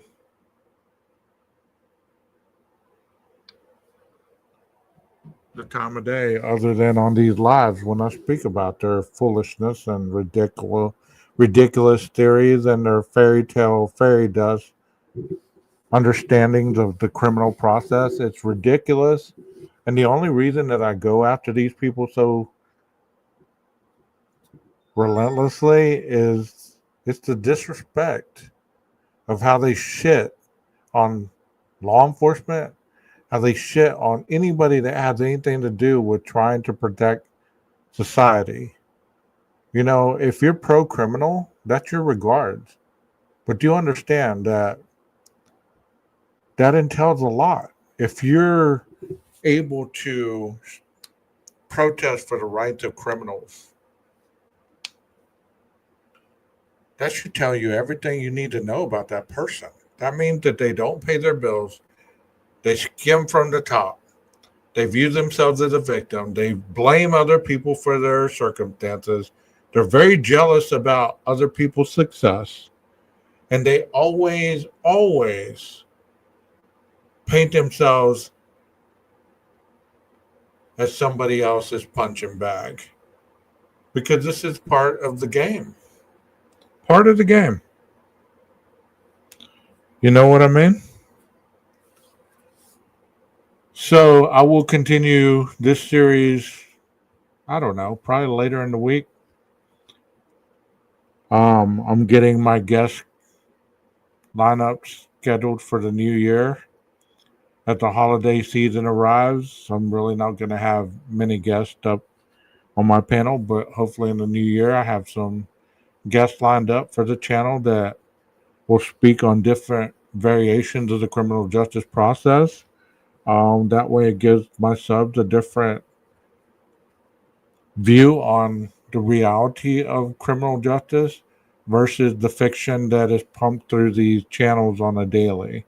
the time of day other than on these lives when I speak about their foolishness and ridiculous theories and their fairy dust understandings of the criminal process. It's ridiculous. And the only reason that I go after these people so relentlessly is it's the disrespect of how they shit on law enforcement, how they shit on anybody that has anything to do with trying to protect society. You know, if you're pro-criminal, that's your regards. But do you understand that that entails a lot? If you're able to protest for the rights of criminals, that should tell you everything you need to know about that person. That means that they don't pay their bills. They skim from the top. They view themselves as a victim. They blame other people for their circumstances. They're very jealous about other people's success. And they always paint themselves as somebody else's punching bag. Because this is part of the game. Part of the game. You know what I mean? So I will continue this series, I don't know, probably later in the week. I'm getting my guest lineup scheduled for the new year. As the holiday season arrives, I'm really not going to have many guests up on my panel, but hopefully in the new year, I have some guests lined up for the channel that will speak on different variations of the criminal justice process. That way, it gives my subs a different view on the reality of criminal justice versus the fiction that is pumped through these channels on a daily.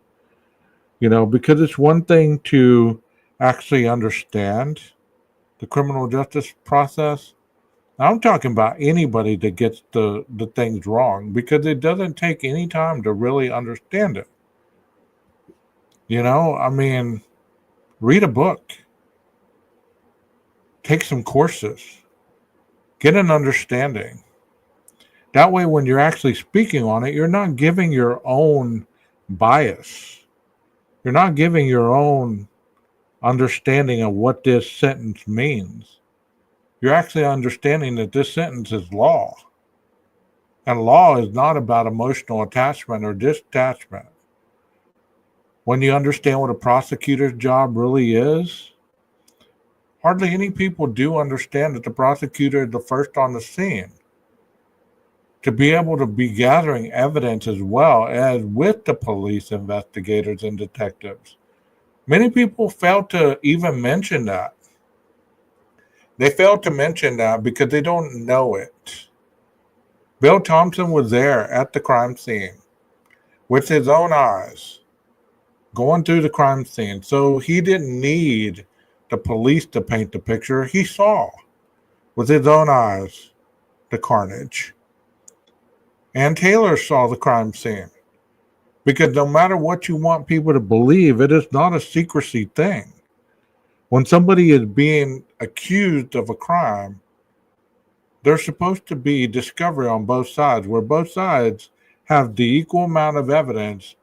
You know, because it's one thing to actually understand the criminal justice process. I'm talking about anybody that gets the things wrong because it doesn't take any time to really understand it. You know, I mean, read a book, take some courses, get an understanding. That way, when you're actually speaking on it, you're not giving your own bias. You're not giving your own understanding of what this sentence means. you're actually understanding that this sentence is law. And law is not about emotional attachment or detachment. When you understand what a prosecutor's job really is, hardly any people do understand that the prosecutor is the first on the scene. To be able to be gathering evidence as well as with the police investigators and detectives. Many people fail to even mention that. They fail to mention that because they don't know it. Bill Thompson was there at the crime scene with his own eyes, going through the crime scene. So he didn't need the police to paint the picture. He saw with his own eyes the carnage. And Taylor saw the crime scene. Because no matter what you want people to believe, it is not a secrecy thing. When somebody is being accused of a crime, there's supposed to be discovery on both sides, where both sides have the equal amount of evidence,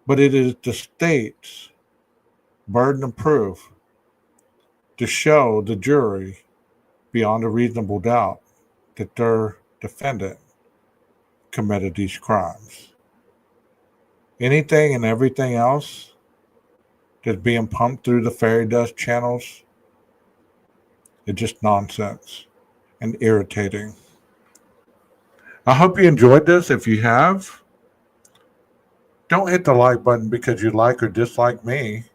but it is the state's burden of proof to show the jury beyond a reasonable doubt that their defendant committed these crimes. Anything and everything else that's being pumped through the fairy dust channels is just nonsense and irritating. I hope you enjoyed this. If you have, don't hit the like button because you like or dislike me.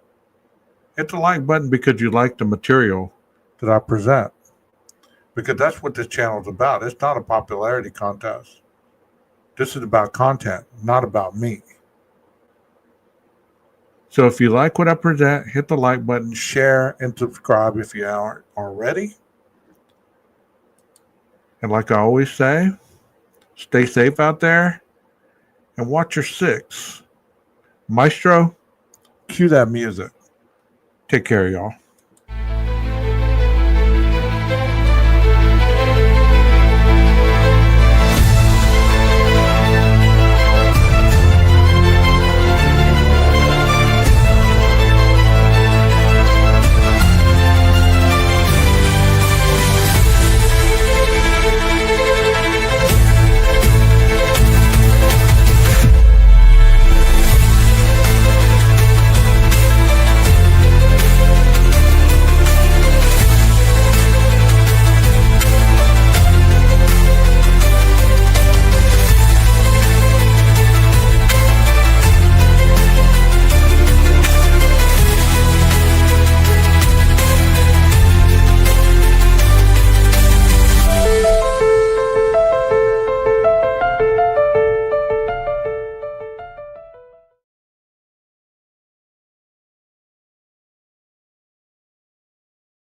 Hit the like button because you like the material that I present. Because that's what this channel is about. It's not a popularity contest. This is about content, not about me. So if you like what I present, hit the like button, share, and subscribe if you aren't already. And like I always say, stay safe out there and watch your six. Maestro, cue that music. Take care, y'all.